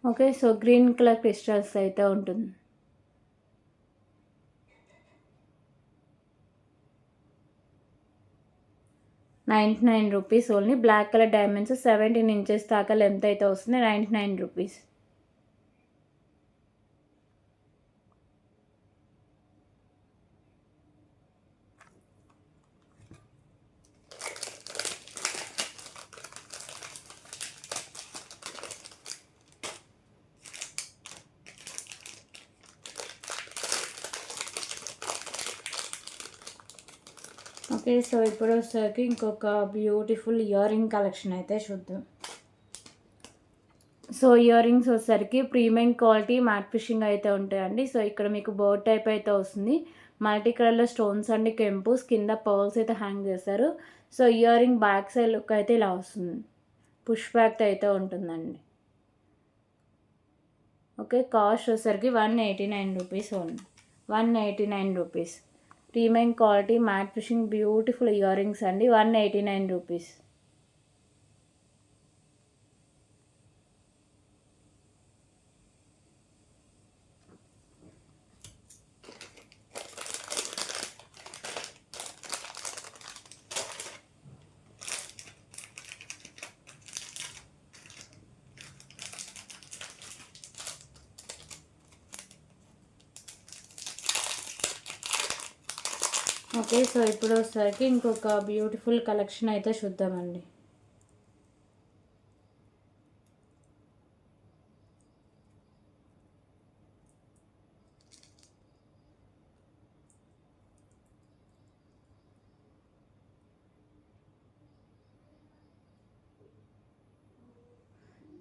Okay. So, green colour crystals అయితే ఉంటుంది. ₹99 only. Black colour diamonds 17 inches దాకా లెంత్ అయితే వస్తుంది. ₹99. ఓకే. సో, ఇప్పుడు వచ్చేసరికి ఇంకొక బ్యూటిఫుల్ ఇయర్ రింగ్ కలెక్షన్ అయితే చూద్దాం. సో, ఇయర్ రింగ్స్ వచ్చేసరికి ప్రీమియం క్వాలిటీ మ్యాట్ ఫినిషింగ్ అయితే ఉంటాయండి. సో, ఇక్కడ మీకు బర్డ్ టైప్ అయితే వస్తుంది. మల్టీ కలర్‌లో స్టోన్స్ అండ్ కెంపుస్ కింద పర్ల్స్ అయితే హ్యాంగ్ చేశారు. So, ear ring back side look అయితే ఇలా వస్తుంది. పుష్ బ్యాక్‌తో అయితే ఉంటుందండి. ఓకే. కాస్ట్ వచ్చేసరికి ₹189 only. ₹189. Premium quality matte finishing beautiful earrings అండి. ₹189. ఓకే, సో ఇప్పుడు వచ్చేసరికి ఇంకొక బ్యూటిఫుల్ కలెక్షన్ అయితే చూద్దామండి.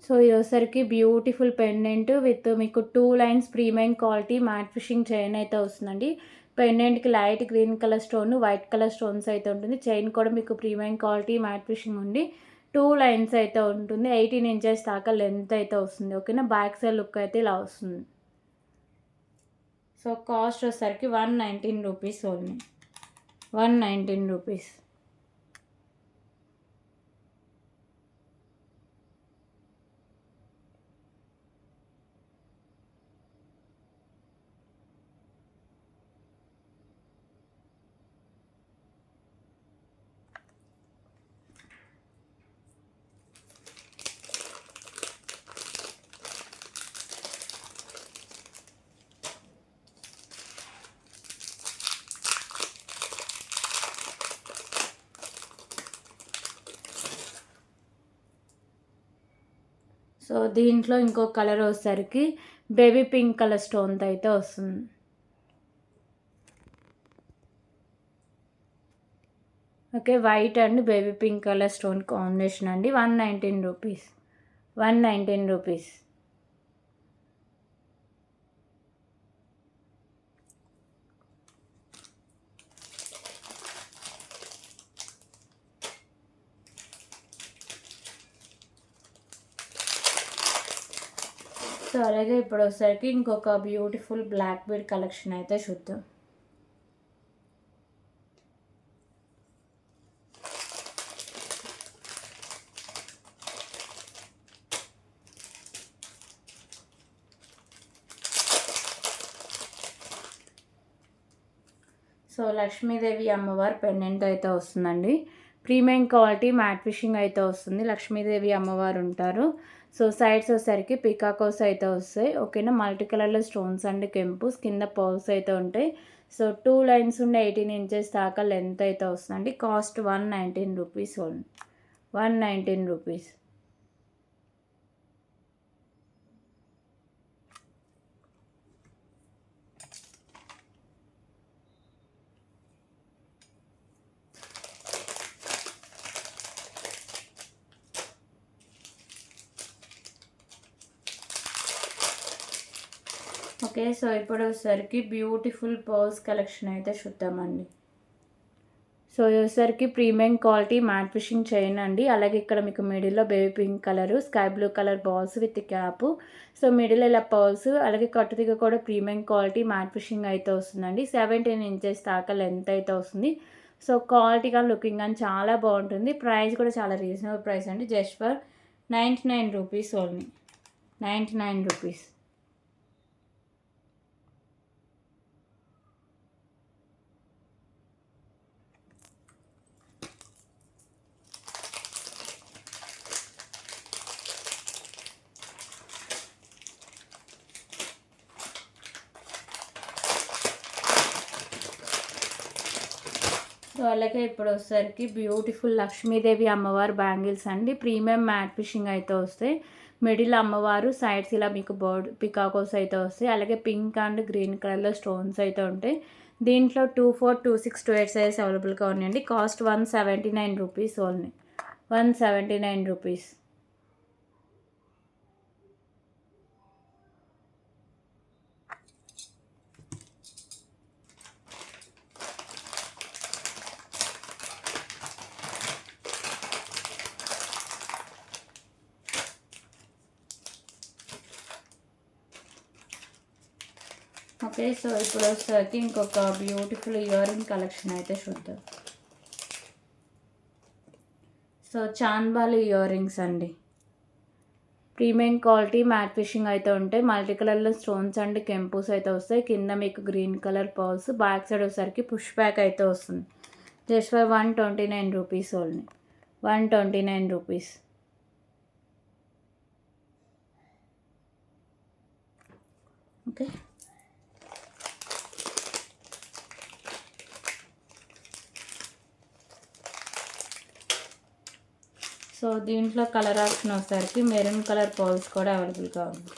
సో ఇది వచ్చేసరికి బ్యూటిఫుల్ పెండెంట్ విత్ మీకు 2 lines premium quality matte fishing chain అయితే వస్తుందండి. పెండెంట్కి light green colour stone, white colour stones అయితే ఉంటుంది. చైన్ కూడా మీకు ప్రీమియం క్వాలిటీ మ్యాట్ ఫిషింగ్ ఉండి 2 లైన్స్ అయితే ఉంటుంది. 18 ఇంచెస్ దాకా లెంత్ అయితే వస్తుంది. ఓకేనా, బ్యాక్ సైడ్ లుక్ అయితే ఇలా వస్తుంది. సో కాస్ట్ వచ్చేసరికి 119 రూపీస్ ఓన్లీ, 119 రూపీస్. సో దీంట్లో ఇంకో కలర్ వచ్చేసరికి బేబీ పింక్ కలర్ స్టోన్తో అయితే వస్తుంది. Okay, white and baby pink colour stone combination అండి. 119 రూపీస్, 119 రూపీస్. సో అలాగే ఇప్పుడు వచ్చేసరికి ఇంకొక బ్యూటిఫుల్ బ్లాక్ బీడ్ కలెక్షన్ అయితే చూద్దాం. సో లక్ష్మీదేవి అమ్మవారి పెండెంట్ అయితే వస్తుందండి. ప్రీమియం క్వాలిటీ మ్యాట్ ఫిషింగ్ అయితే వస్తుంది. లక్ష్మీదేవి అమ్మవారు ఉంటారు. సో సైడ్స్ వచ్చేసరికి పికాకోస్ అయితే వస్తాయి. ఓకేనా, మల్టీ కలర్లో స్టోన్స్ అండ్ కెంపుస్, కింద పర్ల్స్ అయితే ఉంటాయి. సో 2 లైన్స్ ఉండే 18 ఇంచెస్ దాకా లెంత్ అయితే వస్తుందండి. Cost 119 rupees only, 119 rupees. Okay, so ఇప్పుడు వచ్చేసరికి బ్యూటిఫుల్ పర్ల్స్ కలెక్షన్ అయితే చూద్దామండి. సో వచ్చేసరికి premium quality matte fishing chain అండి. అలాగే ఇక్కడ మీకు మిడిల్లో baby pink colour, sky blue colour balls with cap. So middle ఇలా పర్ల్స్, అలాగే కట్టుదిగా కూడా ప్రీమియం క్వాలిటీ మ్యాట్ ఫిషింగ్ అయితే వస్తుందండి. 17 ఇంచెస్ దాకా లెంత్ అయితే వస్తుంది. సో క్వాలిటీ కానీ లుకింగ్ కానీ చాలా బాగుంటుంది. ప్రైస్ కూడా చాలా రీజనబుల్ ప్రైస్ అండి. Just for 99 rupees only, 99 rupees. So అలాగే ఇప్పుడు వచ్చేసరికి బ్యూటిఫుల్ లక్ష్మీదేవి అమ్మవారు బ్యాంగిల్స్ అండి. ప్రీమియం మ్యాట్ ఫిషింగ్ అయితే వస్తాయి. మిడిల్ అమ్మవారు, సైడ్స్ ఇలా మీకు బర్డ్ పికాకోస్ అయితే వస్తాయి. అలాగే పింక్ అండ్ గ్రీన్ కలర్లో స్టోన్స్ అయితే ఉంటాయి. దీంట్లో 24, 26, 28 సైజ్ అవైలబుల్గా ఉన్నాయండి. Cost 179 rupees only, 179 rupees. Okay, so ఇప్పుడు వచ్చేసరికి ఇంకొక బ్యూటిఫుల్ ఇయర్ రింగ్ కలెక్షన్ అయితే చూద్దాం. సో చాన్బాలి ఇయర్ రింగ్స్ అండి. ప్రీమియం క్వాలిటీ మ్యాట్ ఫిషింగ్ అయితే ఉంటాయి. మల్టీ కలర్లో స్టోన్స్ అండ్ కెంపుస్ అయితే వస్తాయి. కింద మీకు green colour pearls, back side వచ్చేసరికి పుష్ బ్యాక్ అయితే వస్తుంది. Just for 129 rupees only, 129 rupees. Okay, so దీంట్లో కలర్ ఆప్షన్ వచ్చేసరికి మెరూన్ కలర్ పర్ల్స్ కూడా అవైలబుల్గా ఉంది.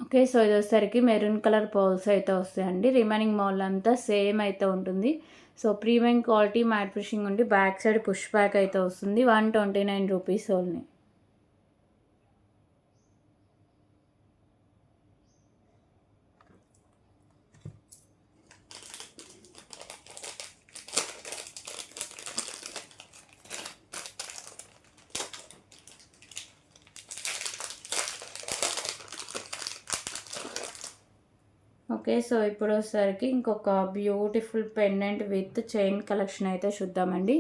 ఓకే, సో ఇది వచ్చేసరికి మెరూన్ కలర్ పర్ల్స్ అయితే వస్తాయండి. రిమైనింగ్ మోడల్ అంతా సేమ్ అయితే ఉంటుంది. So premium quality matte finishing ఉండి బ్యాక్ సైడ్ పుష్ బ్యాక్ అయితే వస్తుంది. 129 రూపీస్ ఓన్లీ. ఓకే, సో ఇప్పుడు వచ్చేసరికి ఇంకొక beautiful pendant with chain collection అయితే చూద్దామండి.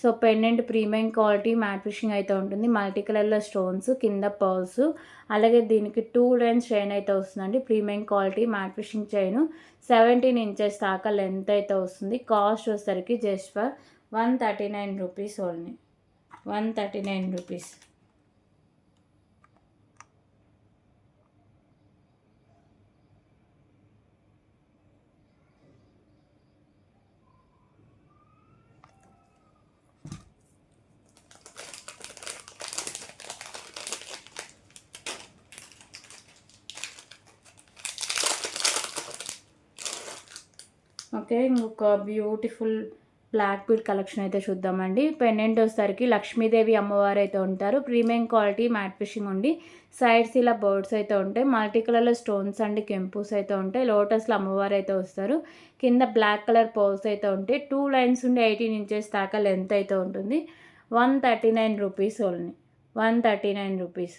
So pendant premium quality matte finishing అయితే ఉంటుంది. మల్టీ కలర్లో స్టోన్స్, కింద పర్ల్స్, అలాగే దీనికి 2 లైన్స్ చైన్ అయితే వస్తుందండి. Premium quality matte finishing chain 17 inches దాకా లెంత్ అయితే వస్తుంది. కాస్ట్ వచ్చేసరికి just for 139 rupees only. 139 rupees. Okay, ఇంకొక బ్యూటిఫుల్ బ్లాక్ బీడ్ కలెక్షన్ అయితే చూద్దామండి. పెండెంట్ వచ్చేసరికి లక్ష్మీదేవి అమ్మవారు అయితే ఉంటారు. ప్రీమియం క్వాలిటీ మ్యాట్ ఫినిషింగ్ ఉండి సైడ్స్ ఇలా బర్డ్స్ అయితే ఉంటాయి. మల్టీ కలర్లో స్టోన్స్ అండ్ కెంపుస్ అయితే ఉంటాయి. లోటస్లో అమ్మవారు అయితే వస్తారు. కింద బ్లాక్ కలర్ పర్ల్స్ అయితే ఉంటాయి. 2 లైన్స్ ఉండి 18 ఇంచెస్ దాకా లెంత్ అయితే ఉంటుంది. 139 rupees only. 139 rupees.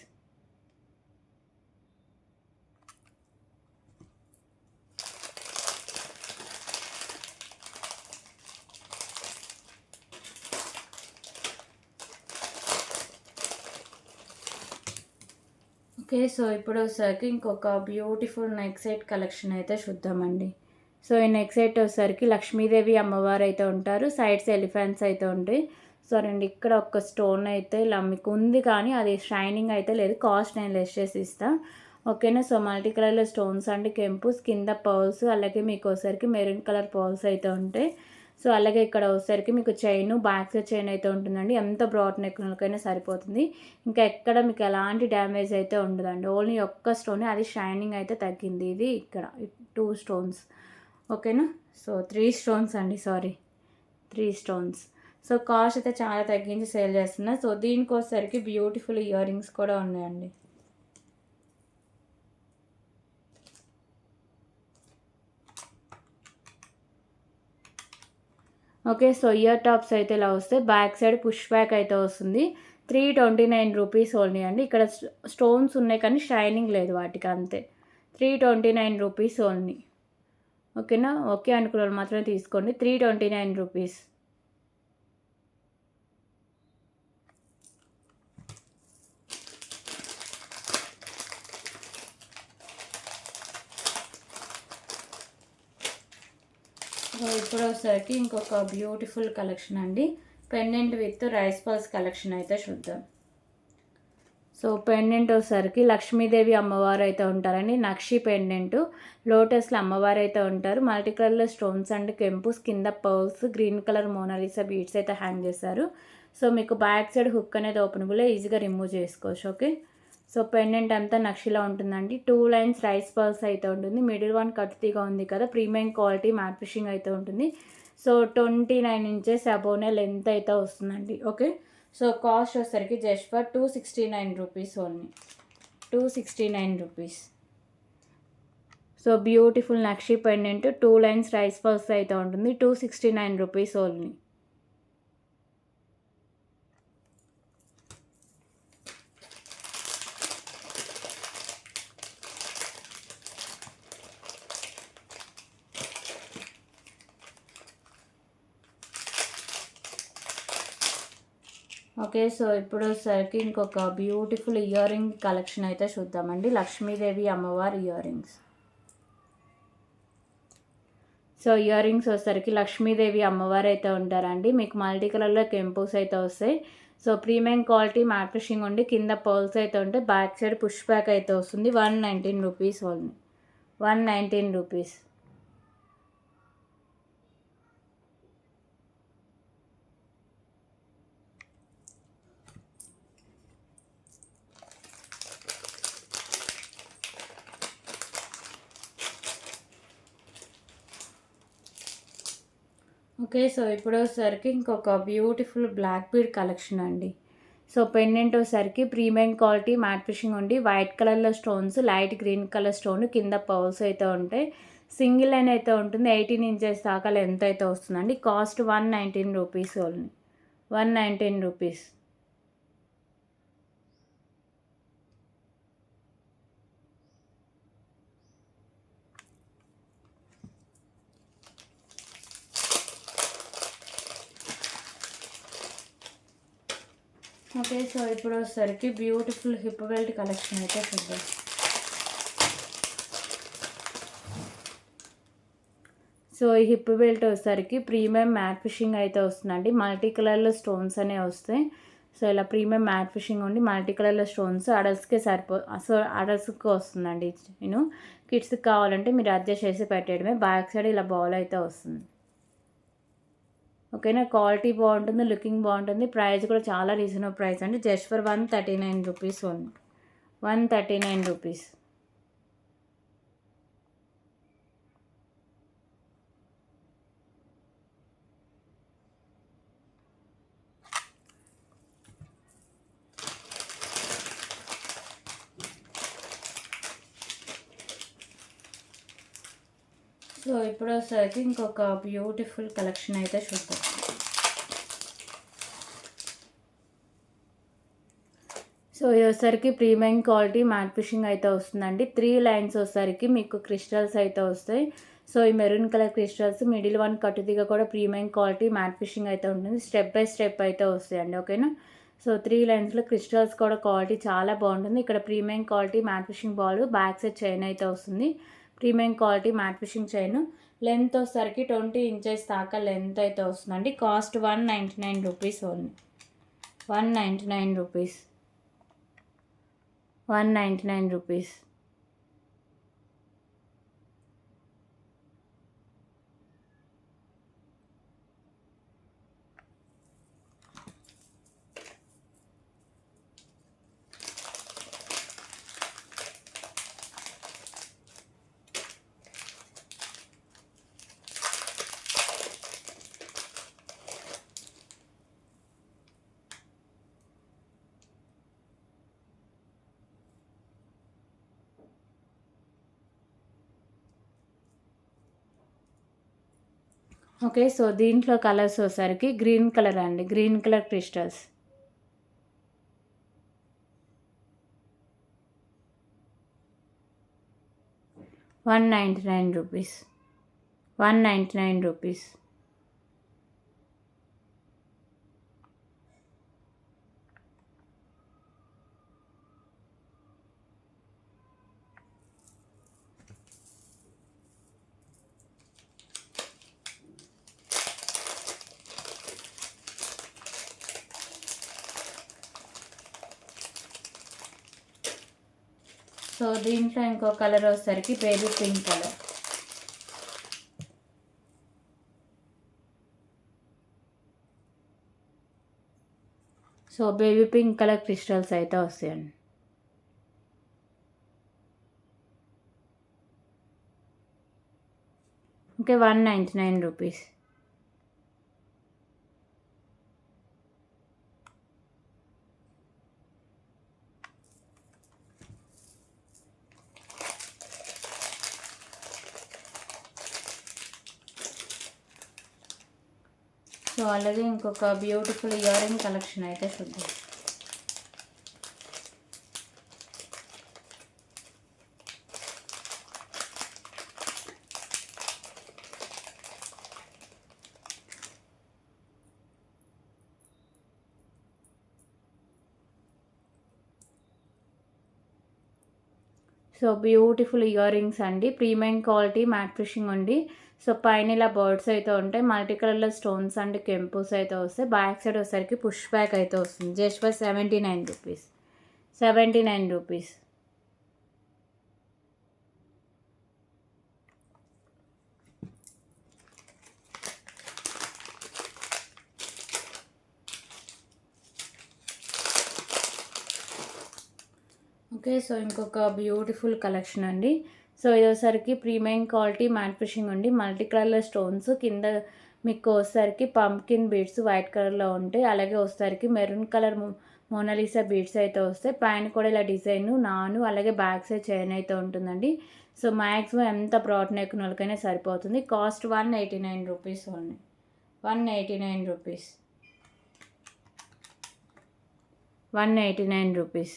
Okay, so ఇప్పుడు వచ్చేసరికి ఇంకొక బ్యూటిఫుల్ నెక్ సెట్ కలెక్షన్ అయితే చూద్దామండి. సో ఈ నెక్ సెట్ వచ్చేసరికి లక్ష్మీదేవి అమ్మవారు అయితే ఉంటారు. సైడ్స్ ఎలిఫెంట్స్ అయితే ఉంటాయి. సో ఇక్కడ ఒక స్టోన్ అయితే ఇలా మీకు ఉంది, కానీ అది షైనింగ్ అయితే లేదు. కాస్ట్ నేను లెస్ చేసి ఇస్తాను. ఓకేనా. సో మల్టీ కలర్లో స్టోన్స్ అండ్ కెంపుస్, కింద పర్ల్స్, అలాగే మీకు వచ్చేసరికి మెరూన్ కలర్ పర్ల్స్ అయితే ఉంటాయి. సో అలాగే ఇక్కడ వచ్చేసరికి మీకు చైన్, బ్యాక్ సైడ్ చైన్ అయితే ఉంటుందండి. ఎంత బ్రాడ్ నెక్కైనా సరిపోతుంది. ఇంకా ఎక్కడ మీకు ఎలాంటి డ్యామేజ్ అయితే ఉండదండి. ఓన్లీ ఒక్క స్టోన్, అది షైనింగ్ అయితే తగ్గింది. ఇది ఇక్కడ 2 స్టోన్స్. ఓకేనా. సో 3 స్టోన్స్ అండి, సారీ 3 స్టోన్స్. సో కాస్ట్ అయితే చాలా తగ్గించి సేల్ చేస్తున్నా. సో దీనికి వచ్చేసరికి బ్యూటిఫుల్ ఇయర్ రింగ్స్ కూడా ఉన్నాయండి. ఓకే, సో ఇయర్ టాప్స్ అయితే ఇలా వస్తాయి. బ్యాక్ సైడ్ పుష్ బ్యాక్ అయితే వస్తుంది. 329 రూపీస్ ఓన్లీ అండి. ఇక్కడ స్టోన్స్ ఉన్నాయి కానీ షైనింగ్ లేదు వాటికి, అంతే. 329 రూపీస్ ఓన్లీ. ఓకేనా. ఓకే అనుకున్న మాత్రమే తీసుకోండి. 329 రూపీస్. సో ఇప్పుడు వచ్చేసరికి ఇంకొక బ్యూటిఫుల్ కలెక్షన్ అండి. Pendant with rice pearls collection అయితే చూద్దాం. సో పెండెంట్ వచ్చేసరికి లక్ష్మీదేవి అమ్మవారు అయితే ఉంటారండి. నక్షి పెండెంట్, లోటస్లో అమ్మవారు అయితే ఉంటారు. మల్టీ కలర్లో స్టోన్స్ అండ్ కెంపుస్, కింద pearls, green colour Mona Lisa beads అయితే హ్యాంగ్ చేశారు. సో మీకు బ్యాక్ సైడ్ హుక్ అనేది ఓపెనబుల్, ఈజీగా రిమూవ్ చేసుకోవచ్చు. ఓకే, సో పెండెంట్ అంతా నక్షిలా ఉంటుందండి. 2 లైన్స్ రైస్ పర్ల్స్ అయితే ఉంటుంది. మిడిల్ వన్ కత్తిగా ఉంది కదా, ప్రీమియం క్వాలిటీ మ్యాట్ ఫినిషింగ్ అయితే ఉంటుంది. సో 29 ఇంచెస్ అబోనే లెంత్ అయితే వస్తుందండి. ఓకే, సో కాస్ట్ వచ్చేసరికి just for 269 rupees only. 269 rupees. So beautiful nakshi pendant 2 lines rice pearls అయితే ఉంటుంది. 269 రూపీస్ ఓన్లీ. ఓకే, సో ఇప్పుడు వచ్చేసరికి ఇంకొక బ్యూటిఫుల్ ఇయర్ రింగ్ కలెక్షన్ అయితే చూద్దామండి. లక్ష్మీదేవి అమ్మవారి ear rings. So ear rings వచ్చేసరికి లక్ష్మీదేవి అమ్మవారు అయితే ఉంటారండి. మీకు మల్టీ కలర్లో కెంపుస్ అయితే వస్తాయి. So premium quality matte finishing ఉండి కింద పర్ల్స్ అయితే ఉంటాయి. బ్యాక్ సైడ్ పుష్ బ్యాక్ అయితే వస్తుంది. 119 రూపీస్ ఓన్లీ. ₹119. ఓకే. సో ఇప్పుడు వచ్చేసరికి ఇంకొక బ్యూటిఫుల్ బ్లాక్ బీడ్ కలెక్షన్ అండి. సో పెండెంట్ వచ్చేసరికి ప్రీమియం క్వాలిటీ మ్యాట్ ఫినిషింగ్ ఉండి వైట్ కలర్‌లో stones, light green colour stone కింద పర్ల్స్ అయితే ఉంటాయి. సింగిల్ లైన్ అయితే ఉంటుంది. 18 ఇంచెస్ దాకా లెంత్ అయితే వస్తుందండి. Cost ₹119 only. ₹119. ఓకే. సో ఇప్పుడు వచ్చేసరికి బ్యూటిఫుల్ హిప్ బెల్ట్ కలెక్షన్ అయితే చూద్దాం. సో ఈ హిప్ బెల్ట్ వచ్చేసరికి ప్రీమియం మ్యాట్ ఫిషింగ్ అయితే వస్తుందండి. మల్టీ కలర్‌లో స్టోన్స్ అనేవి వస్తాయి. సో ఇలా ప్రీమియం మ్యాట్ ఫిషింగ్ ఉండి మల్టీ కలర్‌లో స్టోన్స్ అడల్ట్స్‌కే సో అడల్ట్స్‌కి వస్తుందండి. కిడ్స్‌కి కావాలంటే మీరు అడ్జస్ట్ చేసి పెట్టేయడమే. బ్యాక్ సైడ్ ఇలా బాల్ అయితే వస్తుంది. ఓకేనా. క్వాలిటీ బాగుంటుంది, లుకింగ్ బాగుంటుంది. ప్రైస్ కూడా చాలా రీజనబుల్ ప్రైస్ అండి. Just for ₹139 only. ₹139. సో ఇప్పుడు వచ్చేసరికి ఇంకొక బ్యూటిఫుల్ కలెక్షన్ అయితే చూద్దాం. సో ఇది వచ్చేసరికి ప్రీమియం క్వాలిటీ మ్యాట్ ఫిషింగ్ అయితే వస్తుందండి. 3 లైన్స్ వచ్చేసరికి మీకు క్రిస్టల్స్ అయితే వస్తాయి. సో ఈ maroon colour crystals middle one కట్టుదిగా కూడా ప్రీమియం క్వాలిటీ మ్యాట్ ఫిషింగ్ అయితే ఉంటుంది. స్టెప్ బై స్టెప్ అయితే వస్తాయండి. ఓకేనా. సో 3 లైన్స్లో క్రిస్టల్స్ కూడా క్వాలిటీ చాలా బాగుంటుంది. ఇక్కడ premium quality matte fishing ball, back side chain అయితే వస్తుంది. Premium quality matte fishing chain, length వచ్చేసరికి 20 ఇంచెస్ దాకా లెంత్ అయితే వస్తుందండి. Cost ₹199 only. ₹199. ₹199. ఓకే. సో దీంట్లో కలర్స్ వచ్చేసరికి గ్రీన్ కలర్ అండి. Green colour crystals. ₹199. ₹199. సో దీంట్లో ఇంకో కలర్ వచ్చేసరికి baby pink colour. So baby pink colour crystals అయితే వస్తాయండి. ఓకే. ₹199. సో అలాగే ఇంకొక బ్యూటిఫుల్ ఇయర్ రింగ్ కలెక్షన్ అయితే చూద్దాం. సో బ్యూటిఫుల్ ఇయర్ రింగ్స్ అండి. ప్రీమియం క్వాలిటీ మ్యాట్ ఫిషింగ్ ఉంది. సో పైన ఇలా బర్డ్స్ అయితే ఉంటాయి. మల్టీ కలర్లో స్టోన్స్ అండ్ కెంపుస్ అయితే వస్తాయి. బ్యాక్ సైడ్ వచ్చేసరికి పుష్ బ్యాక్ అయితే వస్తుంది. Just for ₹79. ₹79. ఓకే. సో ఇంకొక బ్యూటిఫుల్ కలెక్షన్ అండి. సో ఇదోసరికి ప్రీమియం క్వాలిటీ మ్యాట్ ఫినిషింగ్ అండి. మల్టీ కలర్‌లో స్టోన్స్ కింద మీకు వచ్చేసరికి పంప్కిన్ బీడ్స్ వైట్ కలర్‌లో ఉంటాయి. అలాగే వచ్చేసరికి మెరూన్ కలర్ మోనాలిసా బీడ్స్ అయితే వస్తాయి. పైన కూడా ఇలా డిజైన్ అలాగే బ్యాక్ సైడ్ చైన్ అయితే ఉంటుందండి. సో మాక్సిమం ఎంత బ్రాడ్ నెక్ ఉన్నోళ్ళకైనా సరిపోతుంది. Cost 189 rupees only. 189 rupees. 189 rupees.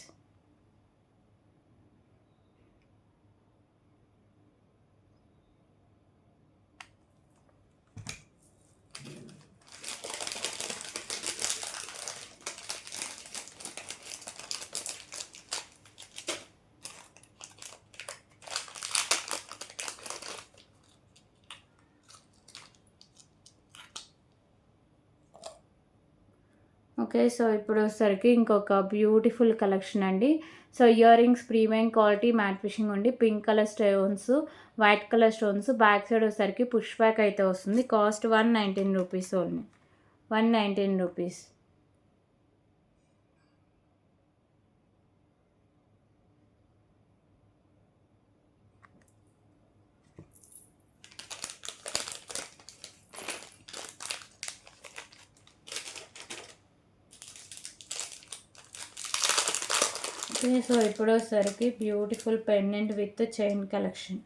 Okay. So ఇప్పుడు వచ్చేసరికి ఇంకొక బ్యూటిఫుల్ కలెక్షన్ అండి. So year rings premium quality matte finishing ఉండి pink colour stones, white colour stones back side వచ్చేసరికి పుష్ బ్యాక్ అయితే వస్తుంది. Cost 119 rupees only. 119 rupees. Okay. So ఇప్పుడు వచ్చేసరికి beautiful pendant with chain collection.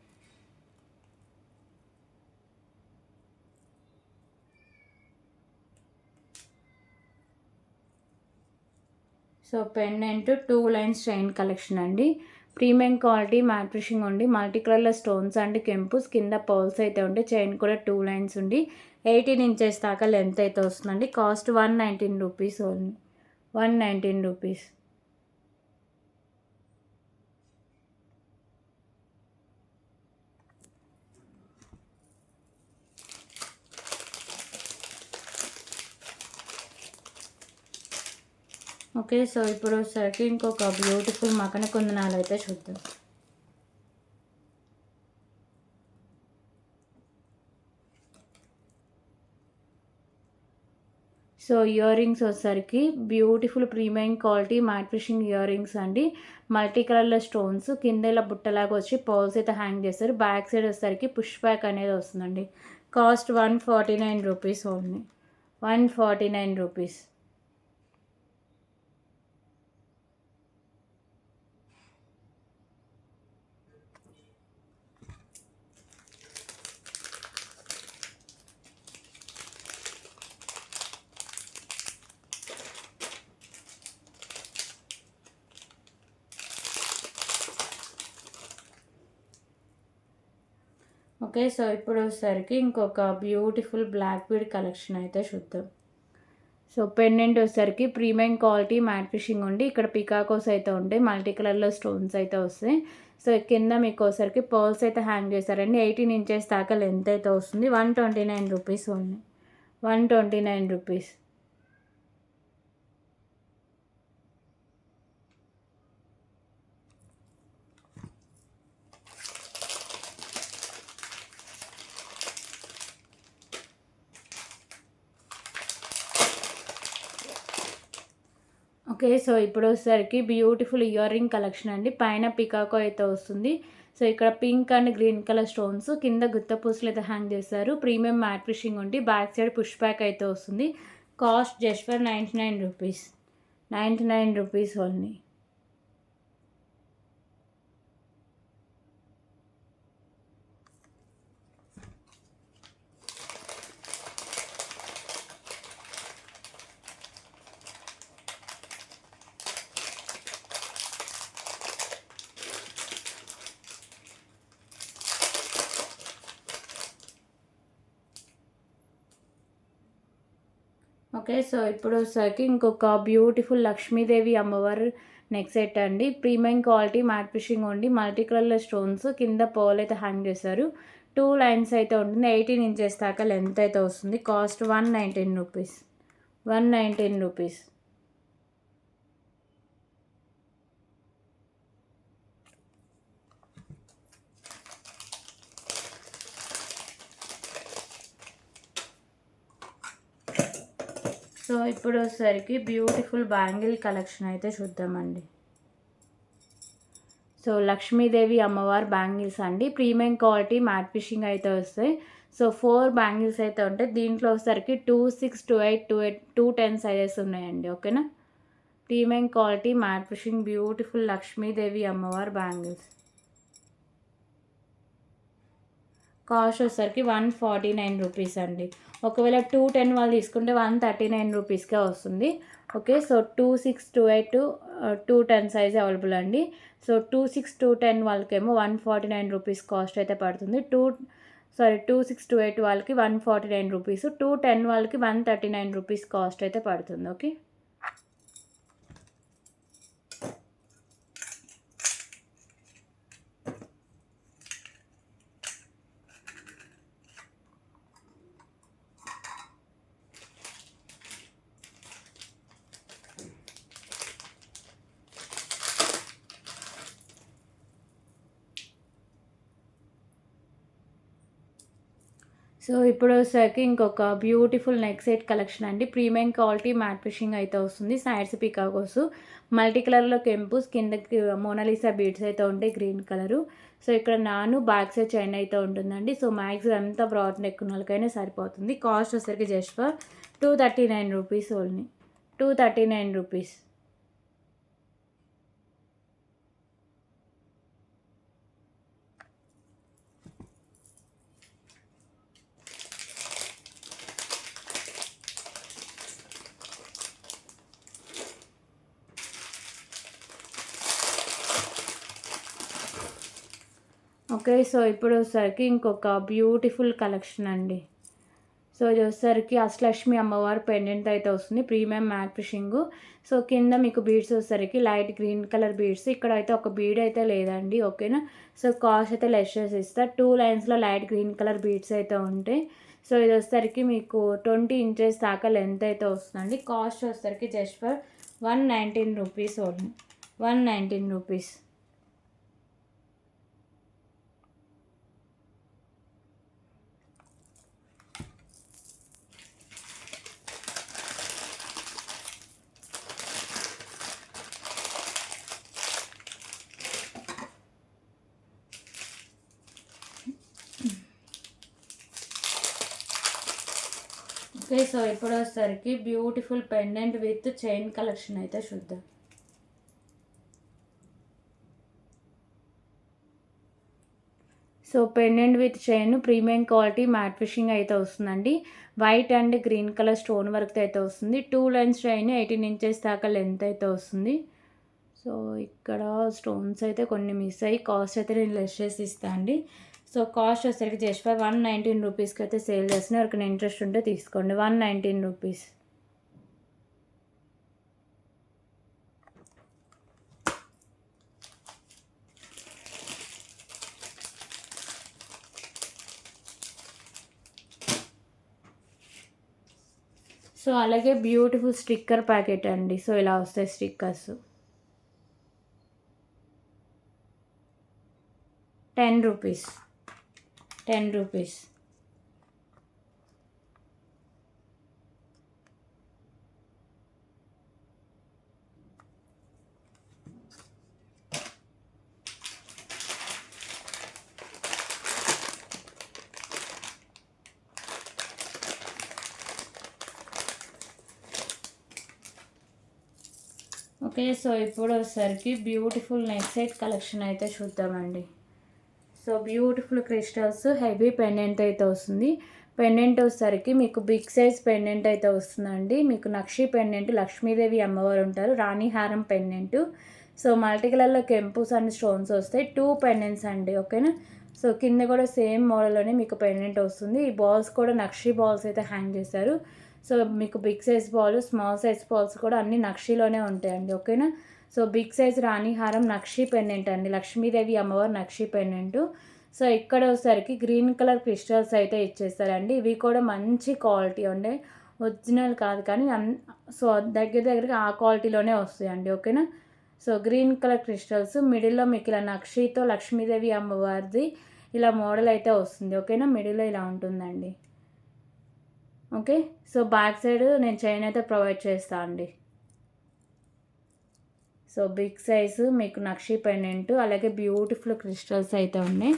So pendant 2 lines chain collection అండి. Premium quality matte finishing ఉండి multi కలర్లో stones and కెంపుస్ కింద పర్ల్స్ అయితే ఉండి చైన్ కూడా 2 లైన్స్ ఉండి 18 ఇంచెస్ దాకా లెంత్ అయితే వస్తుందండి. Cost 119 rupees only. 119 rupees. Okay. So ఇప్పుడు వచ్చేసరికి ఇంకొక బ్యూటిఫుల్ మకన కుందనాలు అయితే చూద్దాం. సో ఇయర్ రింగ్స్ వచ్చేసరికి beautiful premium quality matte finishing ear rings అండి. మల్టీ కలర్లో స్టోన్స్ కింద ఇలా బుట్టలాగా వచ్చి పర్ల్స్ అయితే హ్యాంగ్ చేస్తారు. బ్యాక్ సైడ్ వచ్చేసరికి పుష్ బ్యాక్ అనేది వస్తుందండి. Cost 149 rupees only. 149 rupees. Okay. So ఇప్పుడు వచ్చేసరికి ఇంకొక బ్యూటిఫుల్ బ్లాక్ బీడ్ కలెక్షన్ అయితే చూద్దాం. సో పెండెంట్ వచ్చేసరికి ప్రీమియం క్వాలిటీ మ్యాట్ ఫినిషింగ్ ఉండి ఇక్కడ పికాకోస్ అయితే ఉంటాయి. మల్టీ కలర్లో స్టోన్స్ అయితే వస్తాయి. సో కింద మీకు వచ్చేసరికి పర్ల్స్ అయితే హ్యాంగ్ చేశారండి. 18 ఇంచెస్ దాకా లెంత్ అయితే వస్తుంది. 129 rupees only. 129 rupees. Okay. So ఇప్పుడు వచ్చేసరికి బ్యూటిఫుల్ ఇయర్ రింగ్ కలెక్షన్ అండి. పైన పికాకో అయితే వస్తుంది. సో ఇక్కడ pink and green colour stones కింద గుత్త పూసలు అయితే హ్యాంగ్ చేశారు. ప్రీమియం మ్యాట్ ఫినిషింగ్ ఉండి బ్యాక్ సైడ్ పుష్ బ్యాక్ అయితే వస్తుంది. Cost just for 99 rupees. 99 rupees only. Okay. So ఇప్పుడు వచ్చేసరికి ఇంకొక బ్యూటిఫుల్ లక్ష్మీదేవి అమ్మవారు నెక్ సెట్ అండి. ప్రీమియం క్వాలిటీ మ్యాట్ ఫినిషింగ్ ఉండి మల్టీ కలర్లో స్టోన్స్ కింద పర్ల్ అయితే హ్యాంగ్ చేశారు. 2 లైన్స్ అయితే ఉంటుంది. 18 ఇంచెస్ దాకా లెంత్ అయితే వస్తుంది. Cost 119 rupees. 119 రూపీస్. సో ఇప్పుడు వచ్చేసరికి బ్యూటిఫుల్ బ్యాంగిల్ కలెక్షన్ అయితే చూద్దామండి. సో లక్ష్మీదేవి అమ్మవారు బ్యాంగిల్స్ అండి, ప్రీమియం క్వాలిటీ మ్యాట్ ఫిషింగ్ అయితే వస్తాయి. సో 4 బ్యాంగిల్స్ అయితే ఉంటాయి. దీంట్లో వచ్చేసరికి 2, 6, 2, 8, 2, 10 సైజెస్ ఉన్నాయండి. ఓకేనా. Premium quality matte fishing beautiful Lakshmidevi అమ్మవారు బ్యాంగిల్స్. కాస్ట్ వచ్చేసరికి 149 రూపీస్ అండి. ఒకవేళ 210 వాళ్ళు తీసుకుంటే 139 రూపీస్కే వస్తుంది. ఓకే. సో 2, 6, 2, 8, 210 సైజ్ అవైలబుల్ అండి. సో 2, 6, 210 వాళ్ళకేమో 149 రూపీస్ కాస్ట్ అయితే పడుతుంది. 2, 6, 2, 8 వాళ్ళకి 149 రూపీస్, 210 వాళ్ళకి 139 రూపీస్ కాస్ట్ అయితే పడుతుంది. ఓకే. సో ఇప్పుడు వచ్చేసరికి ఇంకొక బ్యూటిఫుల్ నెక్ సెట్ కలెక్షన్ అండి. ప్రీమియం క్వాలిటీ మ్యాట్ ఫిషింగ్ అయితే వస్తుంది. సైడ్స్ పికాకోస్ మల్టీ కలర్లో కెంపుస్, కిందకి మోనాలిసా బీడ్స్ అయితే ఉంటాయి గ్రీన్ కలరు. సో ఇక్కడ బ్యాక్ సైడ్ చైన్ అయితే ఉంటుందండి. సో మ్యాక్సిమం ఎంత బ్రాడ్ నెక్ ఉన్న వాళ్ళకైనా సరిపోతుంది. కాస్ట్ వచ్చేసరికి just for 239 rupees only. 239 rupees. Okay. So ఇప్పుడు వచ్చేసరికి ఇంకొక బ్యూటిఫుల్ కలెక్షన్ అండి. సో ఇది వచ్చేసరికి అష్టలక్ష్మి అమ్మవారు పెండెంట్ అయితే వస్తుంది, ప్రీమియం మ్యాట్ ఫిషింగ్. సో కింద మీకు బీడ్స్ వచ్చేసరికి లైట్ గ్రీన్ కలర్ బీడ్స్. ఇక్కడ అయితే ఒక బీడ్ అయితే లేదండి. ఓకేనా. సో కాస్ట్ అయితే లెస్ చేసి ఇస్తా. 2 లైన్స్లో లైట్ గ్రీన్ కలర్ బీడ్స్ అయితే ఉంటాయి. సో ఇది వచ్చేసరికి మీకు 20 ఇంచెస్ దాకా లెంత్ అయితే వస్తుందండి. కాస్ట్ వచ్చేసరికి just for 119 rupees only. 119 rupees. Okay. So ఇప్పుడు వచ్చేసరికి beautiful pendant with chain collection అయితే చూద్దాం. So pendant with chain premium quality matte fishing అయితే వస్తుందండి. White and green colour stone work అయితే వస్తుంది. 2 లైన్స్ చైన్ 18 ఇంచెస్ దాకా లెంత్ అయితే వస్తుంది. సో ఇక్కడ స్టోన్స్ అయితే కొన్ని మిస్ అయ్యి కాస్ట్ అయితే నేను లెస్ చేసి ఇస్తాను అండి. సో కాస్ట్ వచ్చేసరికి జస్ట్ ఫర్ 119 రూపీస్కి అయితే సేల్ చేస్తున్నా. ఎవరికైనా ఇంట్రెస్ట్ ఉంటే తీసుకోండి. 119 రూపీస్. సో అలాగే బ్యూటిఫుల్ స్టిక్కర్ ప్యాకెట్ అండి. సో ఇలా వస్తాయి stickers. 10 rupees. 10 rupees. Okay. So ఇప్పుడు వచ్చేసరికి బ్యూటిఫుల్ నెక్ సెట్ కలెక్షన్ అయితే చూద్దామండి. So beautiful crystals heavy pendant అయితే వస్తుంది. పెండెంట్ వచ్చేసరికి మీకు బిగ్ సైజ్ పెండెంట్ అయితే వస్తుందండి. మీకు నక్షి పెండెంట్, లక్ష్మీదేవి అమ్మవారు ఉంటారు, రాణిహారం పెండెంట్. సో మల్టీ కలర్లో కెంపుస్ అండ్ స్టోన్స్ వస్తాయి. 2 పెండెంట్స్ అండి. ఓకేనా. సో కింద కూడా సేమ్ మోడల్లోనే మీకు పెండెంట్ వస్తుంది. ఈ బాల్స్ కూడా నక్షి బాల్స్ అయితే హ్యాంగ్ చేశారు. సో మీకు big size ball, small size balls కూడా అన్ని నక్షిలోనే ఉంటాయండి. ఓకేనా. సో బిగ్ సైజ్ రాణిహారం నక్షి పెండెంట్ అండి, లక్ష్మీదేవి అమ్మవారు నక్షి పెండెంట్. సో ఇక్కడ వచ్చేసరికి గ్రీన్ కలర్ క్రిస్టల్స్ అయితే ఇచ్చేస్తారండి. ఇవి కూడా మంచి క్వాలిటీ ఉండే, ఒరిజినల్ కాదు కానీ సో దగ్గరగా ఆ క్వాలిటీలోనే వస్తాయండి. ఓకేనా. సో గ్రీన్ కలర్ క్రిస్టల్స్ మిడిల్లో మీకు ఇలా నక్షితో లక్ష్మీదేవి అమ్మవారిది ఇలా మోడల్ అయితే వస్తుంది. ఓకేనా. మిడిల్లో ఇలా ఉంటుందండి. ఓకే. సో బ్యాక్ సైడ్ నేను చైన్ అయితే ప్రొవైడ్ చేస్తాను అండి. సో బిగ్ సైజు మీకు నక్షి పెండెంట్, అలాగే బ్యూటిఫుల్ క్రిస్టల్స్ అయితే ఉన్నాయి.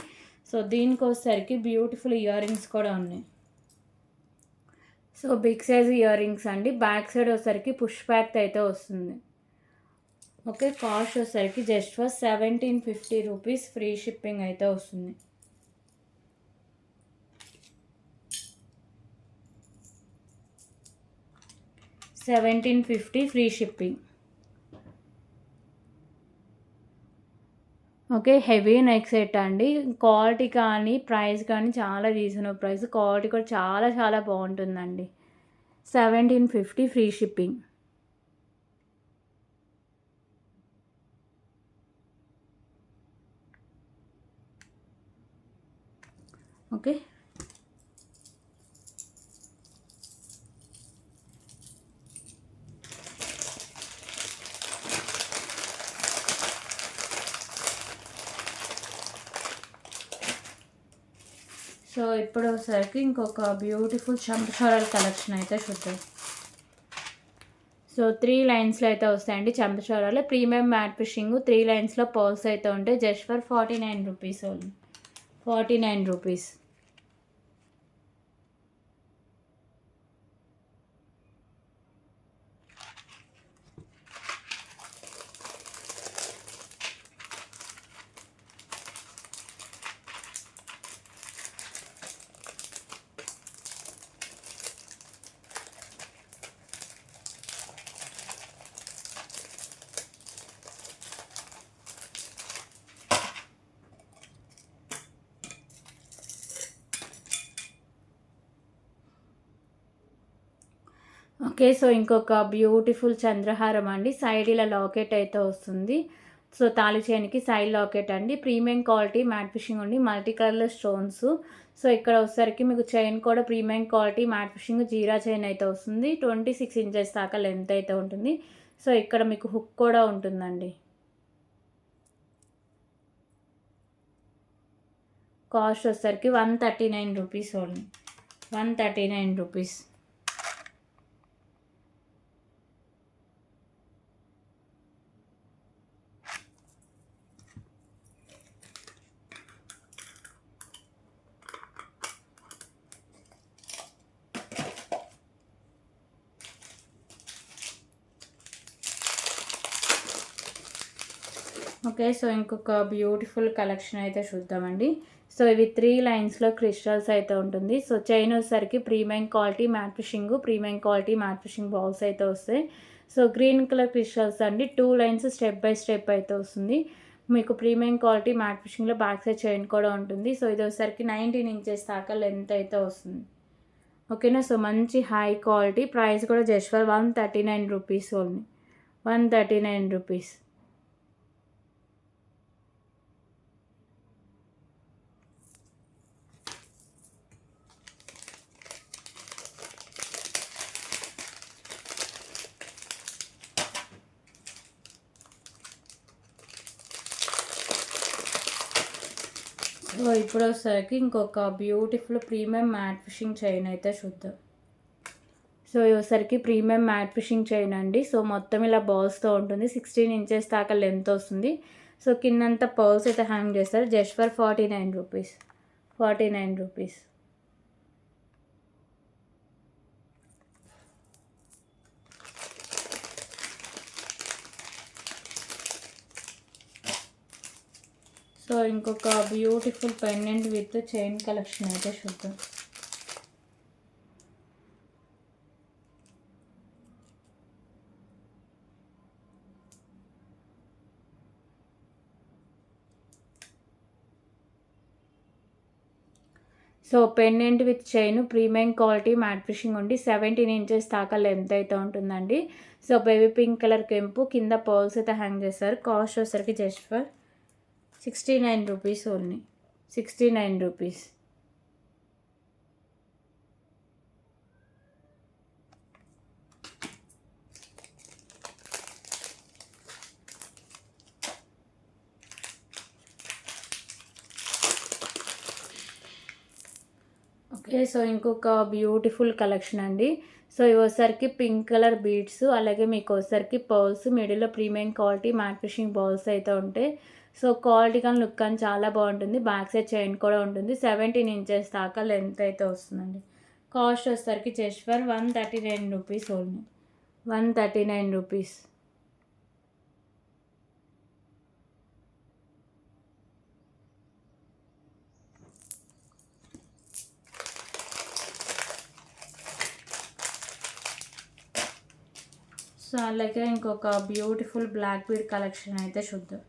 సో దీనికి వచ్చేసరికి బ్యూటిఫుల్ ఇయర్ రింగ్స్ కూడా ఉన్నాయి. So big size earrings అండి. బ్యాక్ సైడ్ వచ్చేసరికి పుష్ బ్యాక్ అయితే వస్తుంది. ఓకే, కాస్ట్ వచ్చేసరికి just for 1750 rupees, free shipping అయితే వస్తుంది. $1750 free shipping. Okay, heavy neck set అండి. క్వాలిటీ కానీ ప్రైస్ కానీ చాలా రీజనబుల్ ప్రైస్. క్వాలిటీ కూడా చాలా చాలా బాగుంటుందండి. 1750 ఫ్రీ షిప్పింగ్. ఓకే, సో ఇప్పుడు ఒకసారికి ఇంకొక బ్యూటిఫుల్ చంపచోరాల కలెక్షన్ అయితే చూద్దాం. సో 3 లైన్స్లో అయితే వస్తాయండి చంపచోరాలు. ప్రీమియం మ్యాట్ ఫిషింగ్ 3 లైన్స్లో పర్ల్స్ అయితే ఉంటాయి. Just for 49 rupees only. 49 rupees. Okay, so ఇంకొక బ్యూటిఫుల్ చంద్రహారం అండి. సైడ్ ఇలా లాకెట్ అయితే వస్తుంది. సో తాళి చైన్కి సైడ్ లాకెట్ అండి. ప్రీమియం క్వాలిటీ మ్యాట్ ఫిషింగ్ ఉండి మల్టీ కలర్లో స్టోన్స్. సో ఇక్కడ వచ్చేసరికి మీకు చైన్ కూడా ప్రీమియం క్వాలిటీ మ్యాట్ ఫిషింగ్ జీరా చైన్ అయితే వస్తుంది. 26 ఇంచెస్ దాకా లెంత్ అయితే ఉంటుంది. సో ఇక్కడ మీకు హుక్ కూడా ఉంటుందండి. కాస్ట్ వచ్చేసరికి 139 rupees only. 139 rupees. Okay, so ఇంకొక బ్యూటిఫుల్ కలెక్షన్ అయితే చూద్దామండి. సో ఇవి 3 లైన్స్లో క్రిస్టల్స్ అయితే ఉంటుంది. సో చైన్ వచ్చేసరికి premium quality matte fishing, premium quality matte fishing balls అయితే వస్తాయి. సో గ్రీన్ కలర్ క్రిస్టల్స్ అండి. 2 లైన్స్ స్టెప్ బై స్టెప్ అయితే వస్తుంది. మీకు ప్రీమియం క్వాలిటీ మ్యాట్ ఫిషింగ్లో బ్యాక్ సైడ్ చైన్ కూడా ఉంటుంది. సో ఇది వచ్చేసరికి 19 ఇంచెస్ దాకా లెంత్ అయితే వస్తుంది. ఓకేనా, సో మంచి హై క్వాలిటీ. ప్రైస్ కూడా just for 139 rupees only. 139 rupees. So ఇప్పుడు వచ్చేసరికి ఇంకొక beautiful premium matte fishing chain అయితే చూద్దాం. సో ఇవసరికి ప్రీమియం మ్యాట్ ఫిషింగ్ చైన్ అండి. సో మొత్తం ఇలా బాల్స్తో ఉంటుంది. 16 ఇంచెస్ దాకా లెంత్ వస్తుంది. సో కిందంతా పర్ల్స్ అయితే హ్యాంగ్ చేస్తారు. Just for 49 rupees. 49 rupees. So ఇంకొక beautiful pendant with chain collection అయితే చూద్దాం. So pendant with chain premium quality matte fishing ఉండి 17 ఇంచెస్ దాకా లెంత్ అయితే ఉంటుందండి. సో బేబీ పింక్ కలర్ కెంపు, కింద పర్ల్స్ అయితే హ్యాంగ్ చేస్తారు. కాస్ట్ వచ్చేసరికి just for 69 rupees only. 69 rupees. Okay, so ఇంకొక బ్యూటిఫుల్ కలెక్షన్ అండి. సో ఇవి వచ్చేసరికి పింక్ కలర్ బీడ్స్, అలాగే మీకు వచ్చేసరికి పర్ల్స్, మిడిల్లో premium quality matte fishing balls అయితే ఉంటాయి. సో క్వాలిటీ కానీ లుక్ కానీ చాలా బాగుంటుంది. బ్యాక్ సైడ్ చైన్ కూడా ఉంటుంది. 17 ఇంచెస్ దాకా లెంత్ అయితే వస్తుందండి. కాస్ట్ వచ్చేసరికి just for 139 rupees only. 139 rupees. So అలాగే ఇంకొక బ్యూటిఫుల్ బ్లాక్ బీడ్ కలెక్షన్ అయితే చూద్దాం.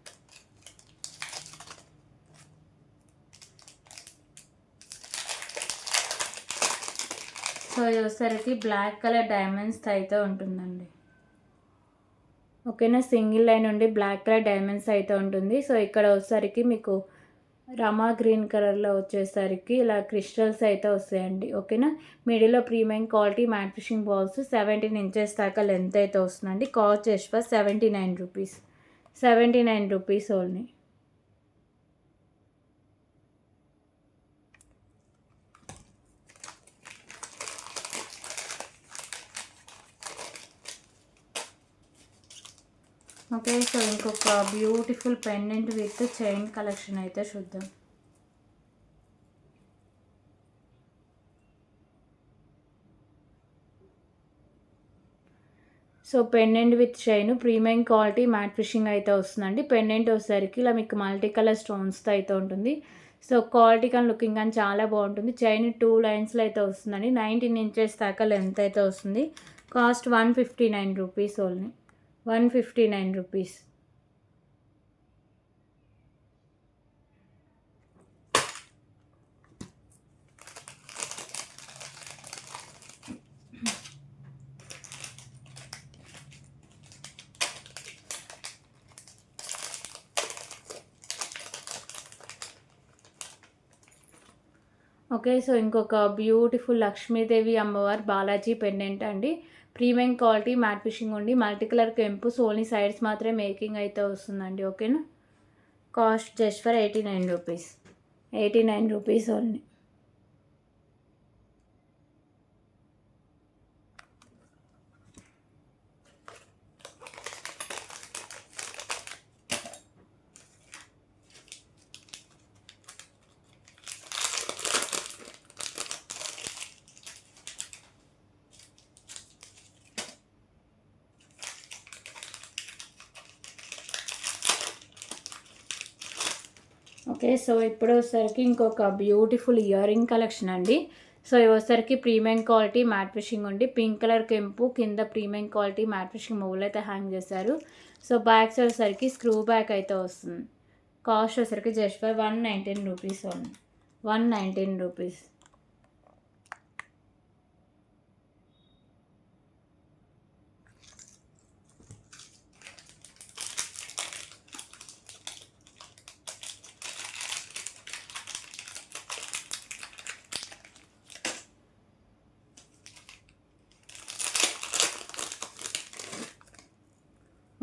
సో ఇది వచ్చేసరికి బ్లాక్ కలర్ డైమండ్స్ అయితే ఉంటుందండి. ఓకేనా, సింగిల్ లైన్ ఉండి బ్లాక్ కలర్ డైమండ్స్ అయితే ఉంటుంది. సో ఇక్కడ వచ్చేసరికి మీకు రమా గ్రీన్ కలర్లో వచ్చేసరికి ఇలా క్రిస్టల్స్ అయితే వస్తాయండి. ఓకేనా, మిడిల్లో premium quality matte fishing balls, 17 inches దాకా లెంత్ అయితే వస్తుందండి. Cost just for 79 rupees. 79 rupees only. Okay, so ఇంకొక beautiful pendant with chain collection అయితే చూద్దాం. So pendant with chain premium quality matte fishing అయితే వస్తుందండి. పెండెంట్ వచ్చేసరికి ఇలా మీకు మల్టీ కలర్ స్టోన్స్తో అయితే ఉంటుంది. సో క్వాలిటీ కానీ లుకింగ్ కానీ చాలా బాగుంటుంది. చైన్ 2 లైన్స్లో అయితే వస్తుందండి. 19 ఇంచెస్ దాకా లెంత్ అయితే వస్తుంది. Cost 159 rupees only. 159 rupees. Okay, so ఇంకొక బ్యూటిఫుల్ లక్ష్మీదేవి అమ్మవారు బాలాజీ పెండెంట్ అండి. ప్రీమియం క్వాలిటీ మ్యాట్ ఫిషింగ్ ఉండి మల్టీ కలర్ కెంపు, ఓన్లీ సైడ్స్ మాత్రమే మేకింగ్ అయితే వస్తుందండి. ఓకేనా, cost just for 89 rupees. 89 rupees only. Okay, so ఇప్పుడు వచ్చేసరికి ఇంకొక బ్యూటిఫుల్ ఇయర్ రింగ్ కలెక్షన్ అండి. సో ఇవి వచ్చేసరికి ప్రీమియం క్వాలిటీ మ్యాట్ ఫిషింగ్ ఉండి పింక్ కలర్ కెంపు, కింద ప్రీమియం క్వాలిటీ మ్యాట్ ఫిషింగ్ మూవ్లు అయితే హ్యాంగ్ చేశారు. సో బ్యాక్ సైడ్ వచ్చేసరికి స్క్రూ బ్యాక్ అయితే వస్తుంది. కాస్ట్ వచ్చేసరికి just for 119 rupees only. 119 rupees.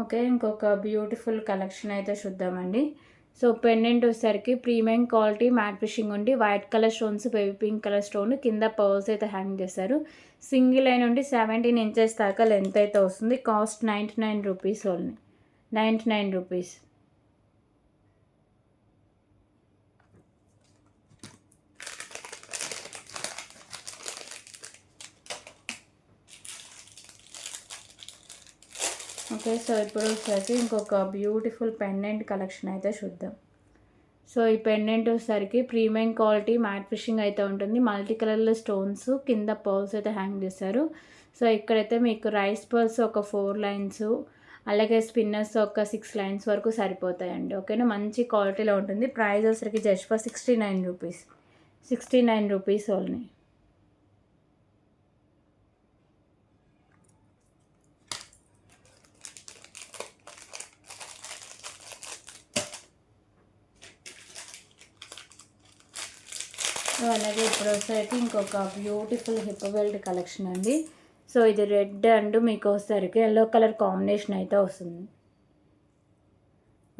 Okay, ఇంకొక బ్యూటిఫుల్ కలెక్షన్ అయితే చూద్దామండి. సో పెండెంట్ వచ్చేసరికి ప్రీమియం క్వాలిటీ మ్యాట్ ఫిషింగ్ ఉండి white colour stones, baby pink colour stone, కింద పర్ల్స్ అయితే హ్యాంగ్ చేశారు. సింగిల్ లైన్ ఉండి 17 ఇంచెస్ దాకా లెంత్ అయితే వస్తుంది. Cost 99 rupees only. 99 rupees. Okay, so ఇప్పుడు వచ్చేసి ఇంకొక బ్యూటిఫుల్ పెండెంట్ కలెక్షన్ అయితే చూద్దాం. సో ఈ పెండెంట్ వచ్చేసరికి ప్రీమియం క్వాలిటీ మ్యాట్ ఫిషింగ్ అయితే ఉంటుంది. మల్టీ కలర్లో స్టోన్స్, కింద పర్ల్స్ అయితే హ్యాంగ్ చేశారు. సో ఇక్కడైతే మీకు రైస్ పర్ల్స్ ఒక 4 లైన్స్, అలాగే స్పిన్నర్స్ ఒక 6 లైన్స్ వరకు సరిపోతాయండి. ఓకేనా, మంచి క్వాలిటీలో ఉంటుంది. ప్రైస్ వచ్చేసరికి just for 69 rupees. 69 rupees only. అలాగే ఇప్పుడు వచ్చేసరికి ఇంకొక బ్యూటిఫుల్ హిప్ బెల్ట్ కలెక్షన్ అండి. సో ఇది రెడ్ అండ్ మీకు వచ్చేసరికి ఎల్లో కలర్ కాంబినేషన్ అయితే వస్తుంది.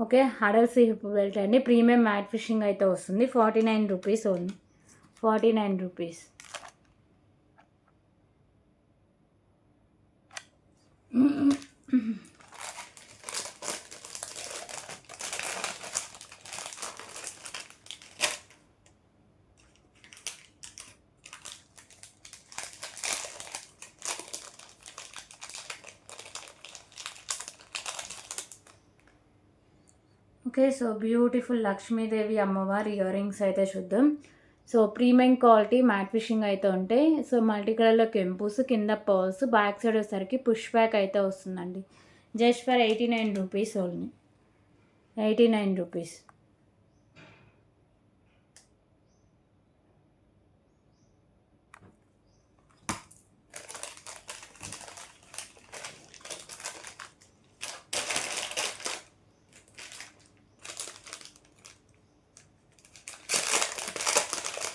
ఓకే, హడల్సీ హిప్ బెల్ట్ అండి. ప్రీమియం మ్యాట్ ఫిషింగ్ అయితే వస్తుంది. 49 rupees only. 49 rupees. Okay. So, beautiful Lakshmidevi అమ్మవారి ఇయర్ రింగ్స్ అయితే చూద్దాం. So, premium quality matte fishing అయితే ఉంటాయి. సో, మల్టీ కలర్‌లో కెంపుస్, కింద పర్ల్స్, బ్యాక్ సైడ్ వచ్చేసరికి పుష్ బ్యాక్ అయితే వస్తుందండి. Just for 89 rupees only. 89 rupees.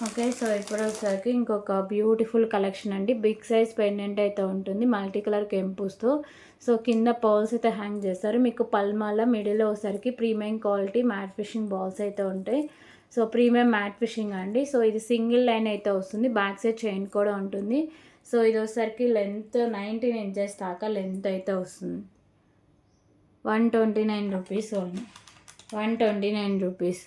Okay. So, ఇప్పుడు వచ్చేసరికి ఇంకొక బ్యూటిఫుల్ కలెక్షన్ అండి. బిగ్ సైజ్ పెండెంట్ అయితే ఉంటుంది. మల్టీ కలర్ కెంపుస్‌తో. సో, కింద పర్ల్స్ అయితే హ్యాంగ్ చేస్తారు. మీకు పల్మాల మిడిల్‌లో వచ్చేసరికి premium quality matte fishing balls అయితే ఉంటాయి. సో, ప్రీమియం మ్యాట్ ఫిషింగ్ అండి. సో, ఇది సింగిల్ లైన్ అయితే వస్తుంది. బ్యాక్ సైడ్ చైన్ కూడా ఉంటుంది. సో, ఇది వచ్చేసరికి లెంత్ 19 ఇంచెస్ దాకా లెంత్ అయితే వస్తుంది. 129 rupees only. 129 rupees.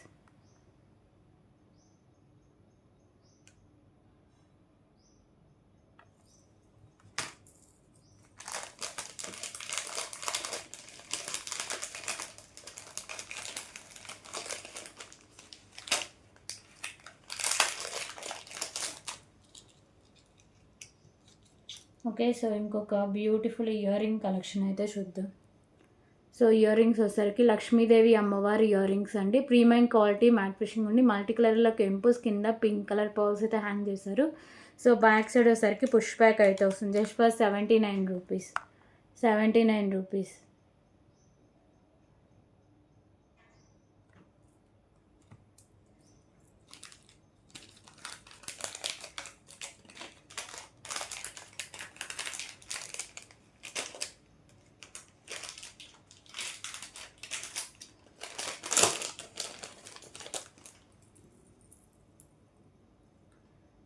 Okay. So, ఇంకొక బ్యూటిఫుల్ ఇయర్ రింగ్ కలెక్షన్ అయితే చూద్దాం. సో, ఇయర్ రింగ్స్ వచ్చేసరికి లక్ష్మీదేవి అమ్మవారి ఇయర్ రింగ్స్ అండి. ప్రీమియం క్వాలిటీ మ్యాట్ ఫిషింగ్ ఉండి మల్టీ కలర్‌లో కెంపుస్, కింద పింక్ కలర్ పర్ల్స్ అయితే హ్యాంగ్ చేశారు. సో, బ్యాక్ సైడ్ వచ్చేసరికి పుష్ బ్యాక్ అయితే వస్తుంది. Just for 79 rupees. 79 rupees.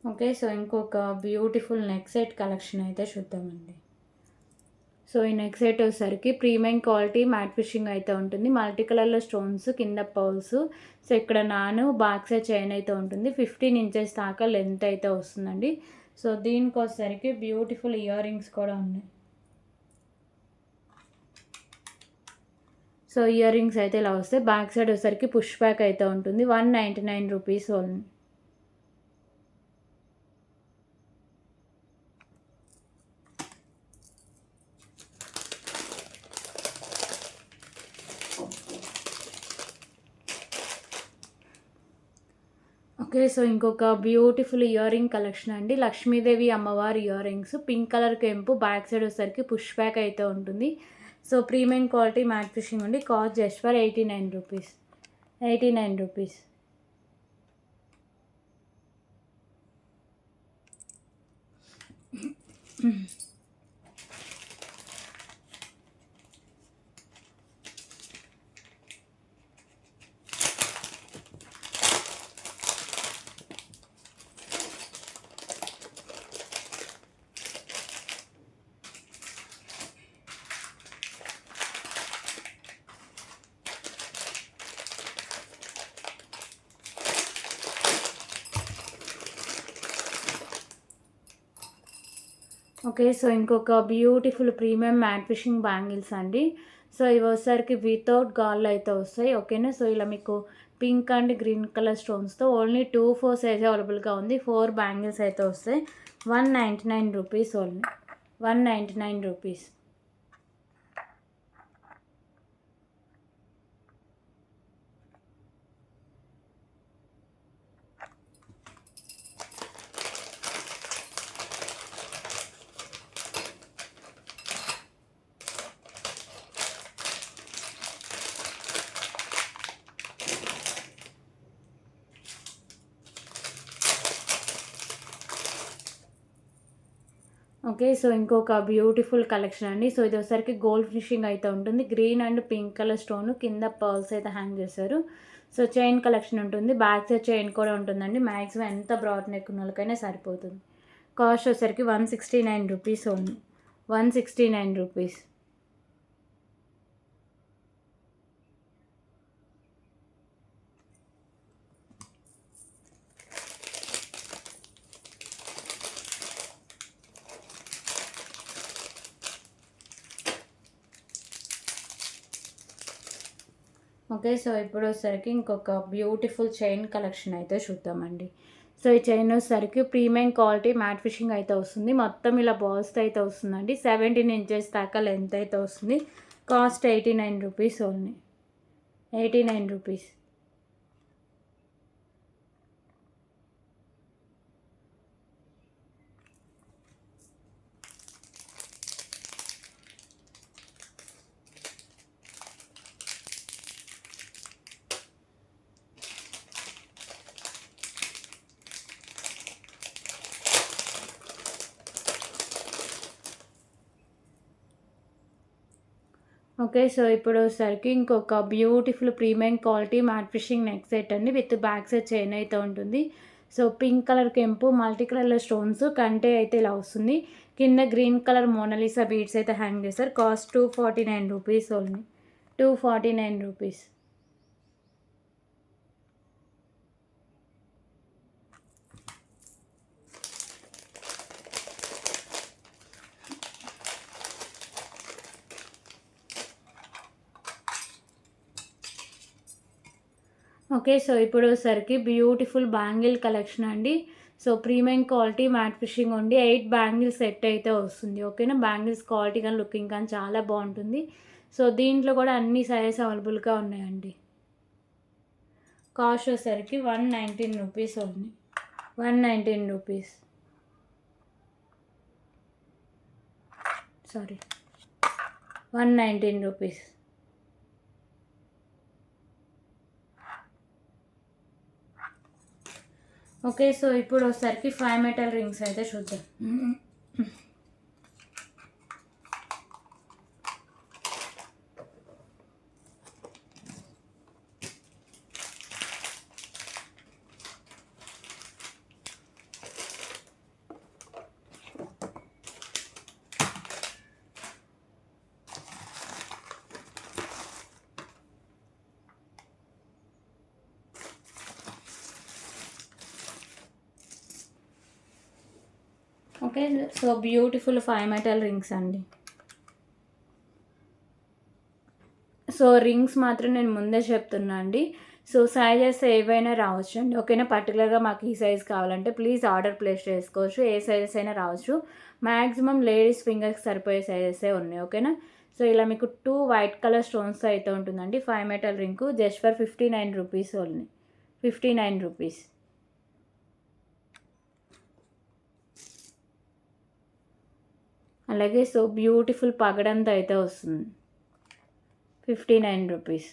Okay. So, ఇంకొక బ్యూటిఫుల్ నెక్ సెట్ కలెక్షన్ అయితే చూద్దామండి. సో, ఈ నెక్ సెట్ వచ్చేసరికి ప్రీమియం క్వాలిటీ మ్యాట్ ఫిషింగ్ అయితే ఉంటుంది. మల్టీ కలర్‌లో స్టోన్స్, కింద పర్ల్స్. సో, ఇక్కడ బ్యాక్ సైడ్ చైన్ అయితే ఉంటుంది. 15 ఇంచెస్ దాకా లెంత్ అయితే వస్తుందండి. సో, దీనికి వచ్చేసరికి బ్యూటిఫుల్ ఇయర్ రింగ్స్ కూడా ఉన్నాయి. సో, ఇయర్ రింగ్స్ అయితే ఇలా వస్తాయి. బ్యాక్ సైడ్ వచ్చేసరికి పుష్ బ్యాక్ అయితే ఉంటుంది. 199 రూపీస్ ఓన్లీ. ఓకే. సో, ఇంకొక బ్యూటిఫుల్ ఇయర్ రింగ్ కలెక్షన్ అండి. లక్ష్మీదేవి అమ్మవారి ఇయర్ రింగ్స్. పింక్ కలర్ కెంపు, బ్యాక్ సైడ్ వచ్చేసరికి పుష్ బ్యాక్ అయితే ఉంటుంది. So, premium quality matte fishing ఉండి cost just for 89 rupees. 89 rupees. Okay. So, ఇంకొక beautiful premium matte fishing bangles అండి. సో, ఇవి వచ్చేసరికి వితౌట్ గాల్లో అయితే వస్తాయి. ఓకేనా. సో, ఇలా మీకు పింక్ అండ్ గ్రీన్ కలర్ స్టోన్స్‌తో ఓన్లీ 2, 4 సైజ్ అవైలబుల్‌గా ఉంది. 4 బ్యాంగిల్స్ అయితే వస్తాయి. 199 rupees only. 199 rupees. Okay. So, ఇంకొక బ్యూటిఫుల్ కలెక్షన్ అండి. సో, ఇది వచ్చేసరికి గోల్డ్ ఫిషింగ్ అయితే ఉంటుంది. Green and pink colour stone, కింద పర్ల్స్ అయితే హ్యాంగ్ చేశారు. సో, చైన్ కలెక్షన్ ఉంటుంది. బ్యాక్ సైడ్ చైన్ కూడా ఉంటుందండి. మ్యాక్సిమం ఎంత బ్రాడ్ నెక్ ఉన్న వాళ్ళకైనా సరిపోతుంది. కాస్ట్ వచ్చేసరికి 169 rupees only. 169 rupees. Okay. So, ఇప్పుడు వచ్చేసరికి ఇంకొక బ్యూటిఫుల్ చైన్ కలెక్షన్ అయితే చూద్దామండి. సో, ఈ చైన్ వచ్చేసరికి ప్రీమియం క్వాలిటీ మ్యాట్ ఫిషింగ్ అయితే వస్తుంది. మొత్తం ఇలా బాల్స్‌తో అయితే వస్తుందండి. 17 ఇంచెస్ దాకా లెంత్ అయితే వస్తుంది. Cost 89 rupees only. 89 rupees. Okay. So, ఇప్పుడు వచ్చేసరికి ఇంకొక beautiful premium quality matte finishing neck set అండి. విత్ బ్యాక్ సైడ్ చైన్ అయితే ఉంటుంది. సో, పింక్ కలర్ కెంపు, మల్టీ కలర్‌లో స్టోన్స్, కంటే అయితే ఇలా వస్తుంది. కింద గ్రీన్ కలర్ మోనాలిసా బీడ్స్ అయితే హ్యాంగ్ చేశారు. Cost 249 rupees only. 249 rupees. Okay. So, ఇప్పుడు వచ్చేసరికి బ్యూటిఫుల్ బ్యాంగిల్ కలెక్షన్ అండి. So, premium quality matte fishing ఉండి 8 బ్యాంగిల్స్ సెట్ అయితే వస్తుంది. ఓకేనా. బ్యాంగిల్స్ క్వాలిటీ కానీ, లుకింగ్ కానీ చాలా బాగుంటుంది. సో, దీంట్లో కూడా అన్ని సైజెస్ అవైలబుల్‌గా ఉన్నాయండి. కాస్ట్ వచ్చేసరికి 119 rupees only. 119 rupees. Sorry, 119 rupees. Okay. So, ఇప్పుడు వచ్చేసరికి 5 మెటల్ రింగ్స్ అయితే చూద్దాం. Okay. So, beautiful 5 metal rings అండి. సో, రింగ్స్ మాత్రం నేను ముందే చెప్తున్నా అండి. సో, సైజెస్ ఏవైనా రావచ్చు అండి. ఓకేనా. పర్టికులర్‌గా మాకు ఈ సైజ్ కావాలంటే ప్లీజ్ ఆర్డర్ ప్లేస్ చేసుకోవచ్చు. ఏ సైజెస్ అయినా రావచ్చు. మ్యాక్సిమం లేడీస్ ఫింగర్స్‌కి సరిపోయే సైజెసే ఉన్నాయి. ఓకేనా. సో, ఇలా మీకు 2 వైట్ కలర్ స్టోన్స్‌తో అయితే ఉంటుందండి. 5 metal ring just for 59 rupees only. 59 rupees. అలాగే సో, బ్యూటిఫుల్ పగడంతో అయితే వస్తుంది. 59 రూపీస్.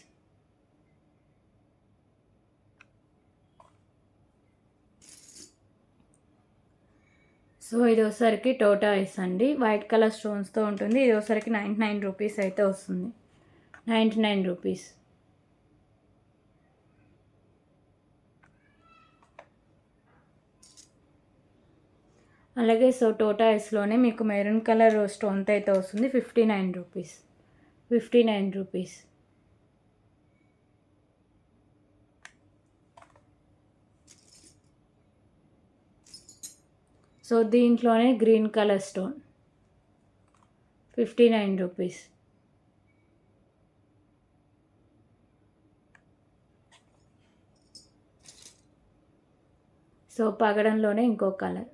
సో, ఇది వచ్చేసరికి టోటాయిస్ అండి. వైట్ కలర్ స్టోన్స్‌తో ఉంటుంది. ఇది వచ్చేసరికి 99 రూపీస్ అయితే వస్తుంది. 99 రూపీస్. అలాగే సో, టోటాయిస్‌లోనే మీకు మెరూన్ కలర్ స్టోన్‌తో అయితే వస్తుంది. 59 రూపీస్. 59 రూపీస్. సో, దీంట్లోనే green colour stone 59 rupees. So, పగడంలోనే ఇంకో కలర్.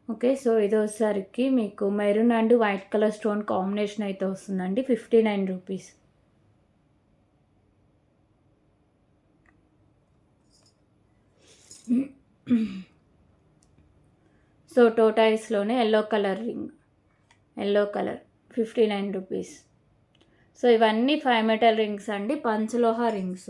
ఓకే. సో, ఇది వచ్చేసరికి మీకు maroon and white colour stone combination అయితే వస్తుందండి. 59 రూపీస్. సో, టోటాయిస్‌లోనే yellow colour ring. Yellow colour 59 rupees. So, ఇవన్నీ 5 మెటల్ రింగ్స్ అండి. పంచలోహ రింగ్స్.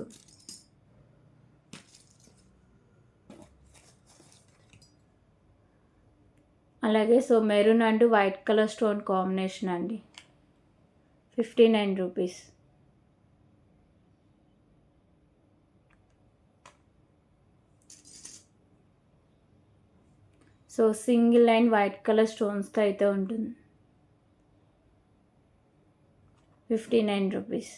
అలాగే so, maroon and white colour stone combination అండి. 59 rupees. So, single line white colour స్టోన్స్‌తో అయితే ఉంటుంది. 59 రూపీస్.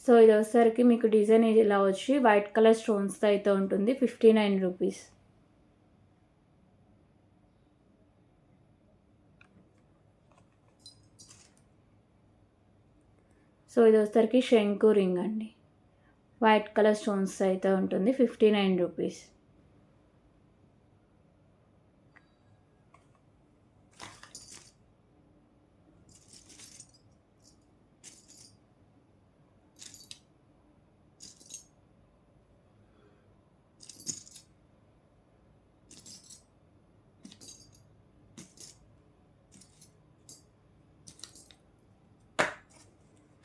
సో ఇది వచ్చేసరికి మీకు డిజైన్ ఇలా వచ్చి వైట్ కలర్ స్టోన్స్తో అయితే ఉంటుంది. 59 రూపీస్. సో ఇది వచ్చేసరికి శంకు రింగ్ అండి, వైట్ కలర్ స్టోన్స్ అయితే ఉంటుంది. 59 రూపీస్.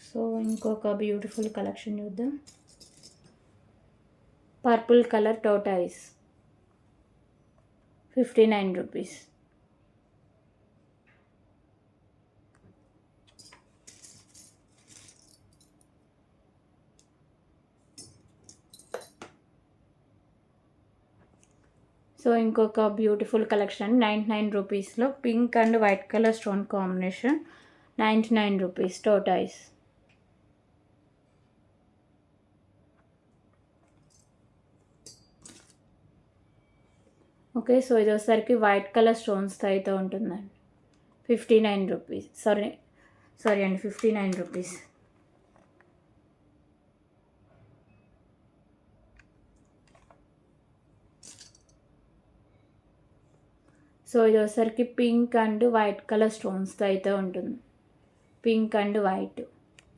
సో ఇంకొక బ్యూటిఫుల్ కలెక్షన్ చూద్దాం. Purple colour టోటైస్, 59 rupees. సో ఇంకొక బ్యూటిఫుల్ కలెక్షన్ 99 రూపీస్లో pink and white colour stone combination, 99 rupees టోటైస్. Okay, so ఇది వచ్చేసరికి వైట్ కలర్ స్టోన్స్తో అయితే ఉంటుందండి. 59 రూపీస్. సారీ అండి, 59 రూపీస్. సో ఇది వచ్చేసరికి పింక్ అండ్ వైట్ కలర్ స్టోన్స్తో అయితే ఉంటుంది. Pink and white,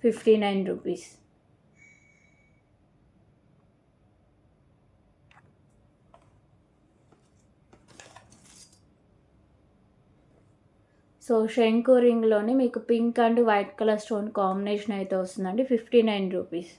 59 rupees. So శంకు రింగ్లోనే మీకు pink and white colour stone combination అయితే వస్తుందండి. 59 రూపీస్.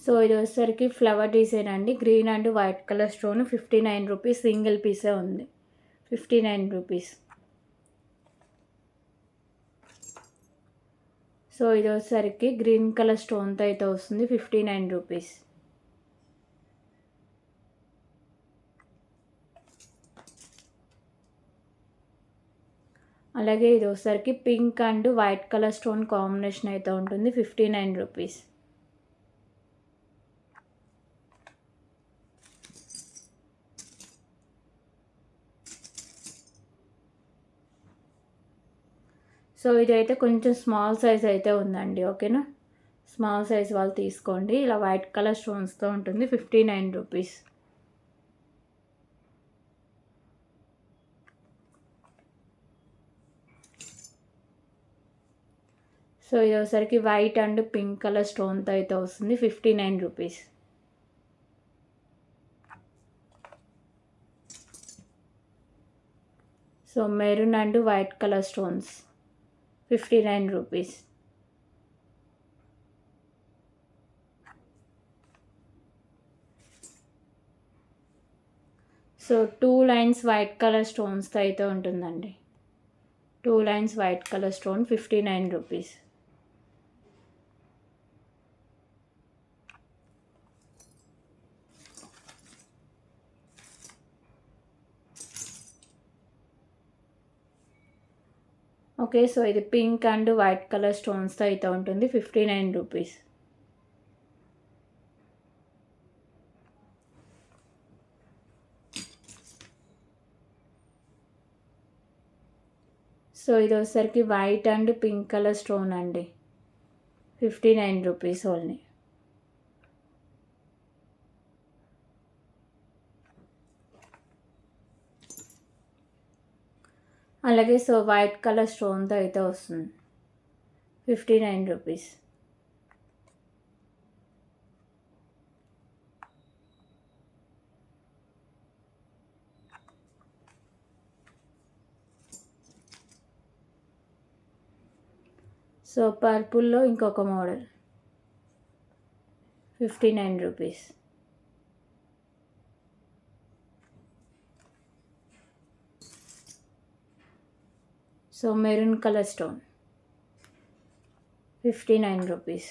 సో ఇది వచ్చేసరికి ఫ్లవర్ డిజైన్ అండి, green and white colour stone, 59 rupees. Single పీసే ఉంది, 59 రూపీస్. సో ఇది వచ్చేసరికి గ్రీన్ కలర్ స్టోన్తో అయితే వస్తుంది, 59 రూపీస్. అలాగే ఇది వచ్చేసరికి pink and white colour stone combination అయితే ఉంటుంది, 59 రూపీస్. సో ఇదైతే కొంచెం స్మాల్ సైజ్ అయితే ఉందండి. ఓకేనా, స్మాల్ సైజ్ వాళ్ళు తీసుకోండి. ఇలా వైట్ కలర్ స్టోన్స్తో ఉంటుంది, 59 రూపీస్. సో ఇది ఒకసారికి వైట్ అండ్ పింక్ కలర్ స్టోన్తో అయితే వస్తుంది, 59 rupees. So maroon and white colour stones, 59 rupees. So 2 lines white colour స్టోన్స్తో అయితే ఉంటుందండి. 2 lines white colour stone, 59 rupees. Okay, so ఇది పింక్ అండ్ వైట్ కలర్ స్టోన్స్తో అయితే ఉంటుంది, 59 రూపీస్. సో ఇది వచ్చేసరికి white and pink colour stone అండి, 59 రూపీస్ ఓన్లీ. అలాగే సో వైట్ కలర్ స్టోన్తో అయితే వస్తుంది, 59 రూపీస్. సో పర్పుల్లో ఇంకొక model, 59 rupees. So maroon colour stone, 59 rupees.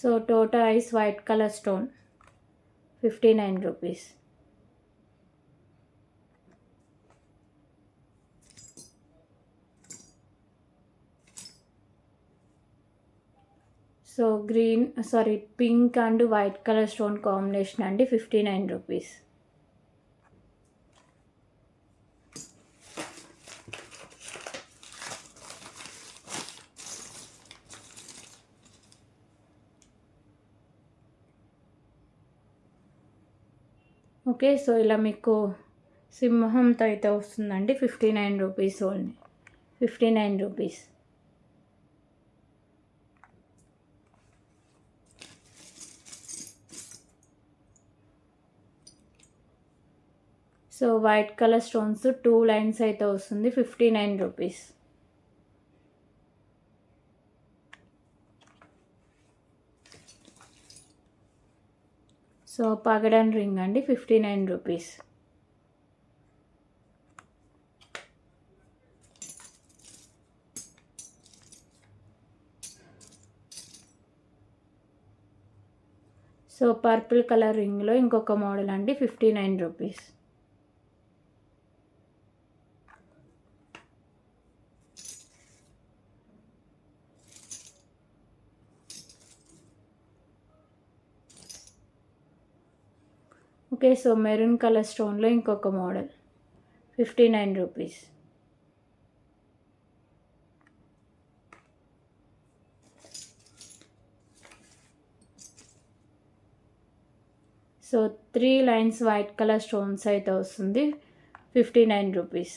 So tortoise white colour stone 59 rupees. So pink and white colour stone combination అండి 59 rupees. Okay, so ఇలా మీకు సింహంతో అయితే వస్తుందండి 59 rupees only. 59 rupees. So white colour stones 2 lines అయితే వస్తుంది 59 rupees. So పగడన్ ring అండి 59 rupees. So purple colour రింగ్లో ఇంకొక మోడల్ అండి 59 rupees. Okay, so maroon colour స్టోన్లో ఇంకొక model 59 rupees. So 3 lines white colour stones అయితే వస్తుంది 59 rupees.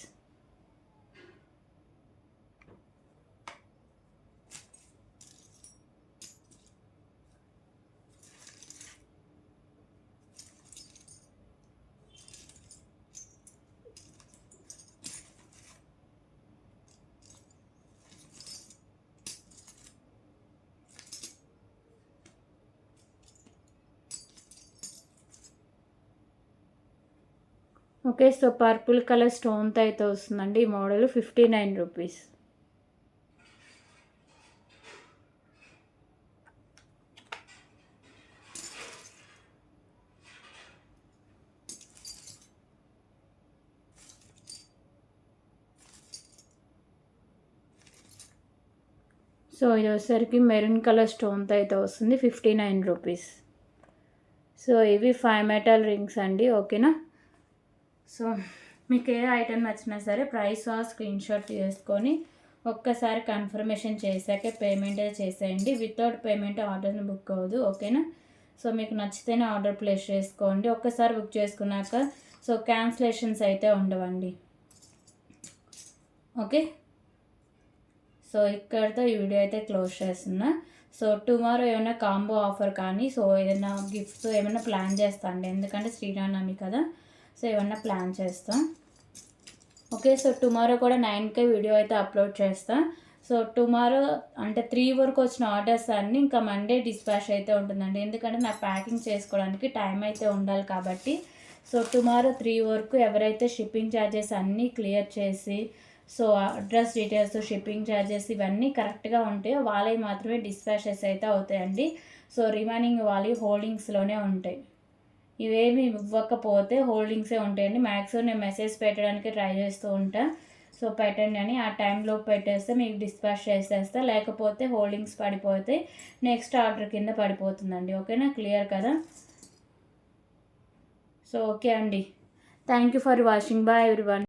Okay, so purple colour స్టోన్తో అయితే వస్తుందండి ఈ మోడల్ 59 రూపీస్. సో ఇది వచ్చేసరికి మెరూన్ కలర్ స్టోన్తో అయితే వస్తుంది 59 రూపీస్. సో ఇవి 5 మెటల్ రింగ్స్ అండి. ఓకేనా? సో మీకు ఏ ఐటెం నచ్చినా సరే ప్రైస్ స్క్రీన్ షాట్ తీసుకొని ఒక్కసారి కన్ఫర్మేషన్ చేశాకే పేమెంట్ చేసేయండి. వితౌట్ పేమెంట్ ఆర్డర్ని బుక్ అవ్వదు. ఓకేనా? సో మీకు నచ్చితేనే ఆర్డర్ ప్లేస్ చేసుకోండి. ఒక్కసారి బుక్ చేసుకున్నాక సో క్యాన్సిలేషన్స్ అయితే ఉండవండి. ఓకే, సో ఇక్కడితో ఈ వీడియో అయితే క్లోజ్ చేస్తున్నా. సో టుమారో ఏమైనా కాంబో ఆఫర్ కానీ సో ఏదైనా గిఫ్ట్స్ ఏమైనా ప్లాన్ చేస్తా అండి, ఎందుకంటే శ్రీరామనవమి కదా. సో ఏమన్నా ప్లాన్ చేస్తాం. ఓకే, సో టుమారో కూడా 9కే వీడియో అయితే అప్లోడ్ చేస్తాం. సో టుమారో అంటే 3 వరకు వచ్చిన ఆర్డర్స్ అన్నీ ఇంకా మండే డిస్పాచ్ అయితే ఉంటుందండి, ఎందుకంటే నాకు ప్యాకింగ్ చేసుకోవడానికి టైం అయితే ఉండాలి కాబట్టి. సో టుమారో 3 వరకు ఎవరైతే షిప్పింగ్ ఛార్జెస్ అన్నీ క్లియర్ చేసి so address details, shipping charges ఇవన్నీ కరెక్ట్గా ఉంటాయో వాళ్ళవి మాత్రమే డిస్పాచెస్ అయితే అవుతాయండి. సో రిమైనింగ్ వాళ్ళవి హోల్డింగ్స్లోనే ఉంటాయి. ఇవేమి ఇవ్వకపోతే హోల్డింగ్సే ఉంటాయండి. మ్యాక్సిమం నేను మెసేజ్ పెట్టడానికి ట్రై చేస్తూ ఉంటాను. సో పెట్టండి అని ఆ టైంలో పెట్టేస్తే మీకు డిస్పాచ్ చేసేస్తా, లేకపోతే హోల్డింగ్స్ పడిపోతే నెక్స్ట్ ఆర్డర్ కింద పడిపోతుందండి. ఓకేనా? క్లియర్ కదా? సో ఓకే అండి, thank you for watching. Bye everyone.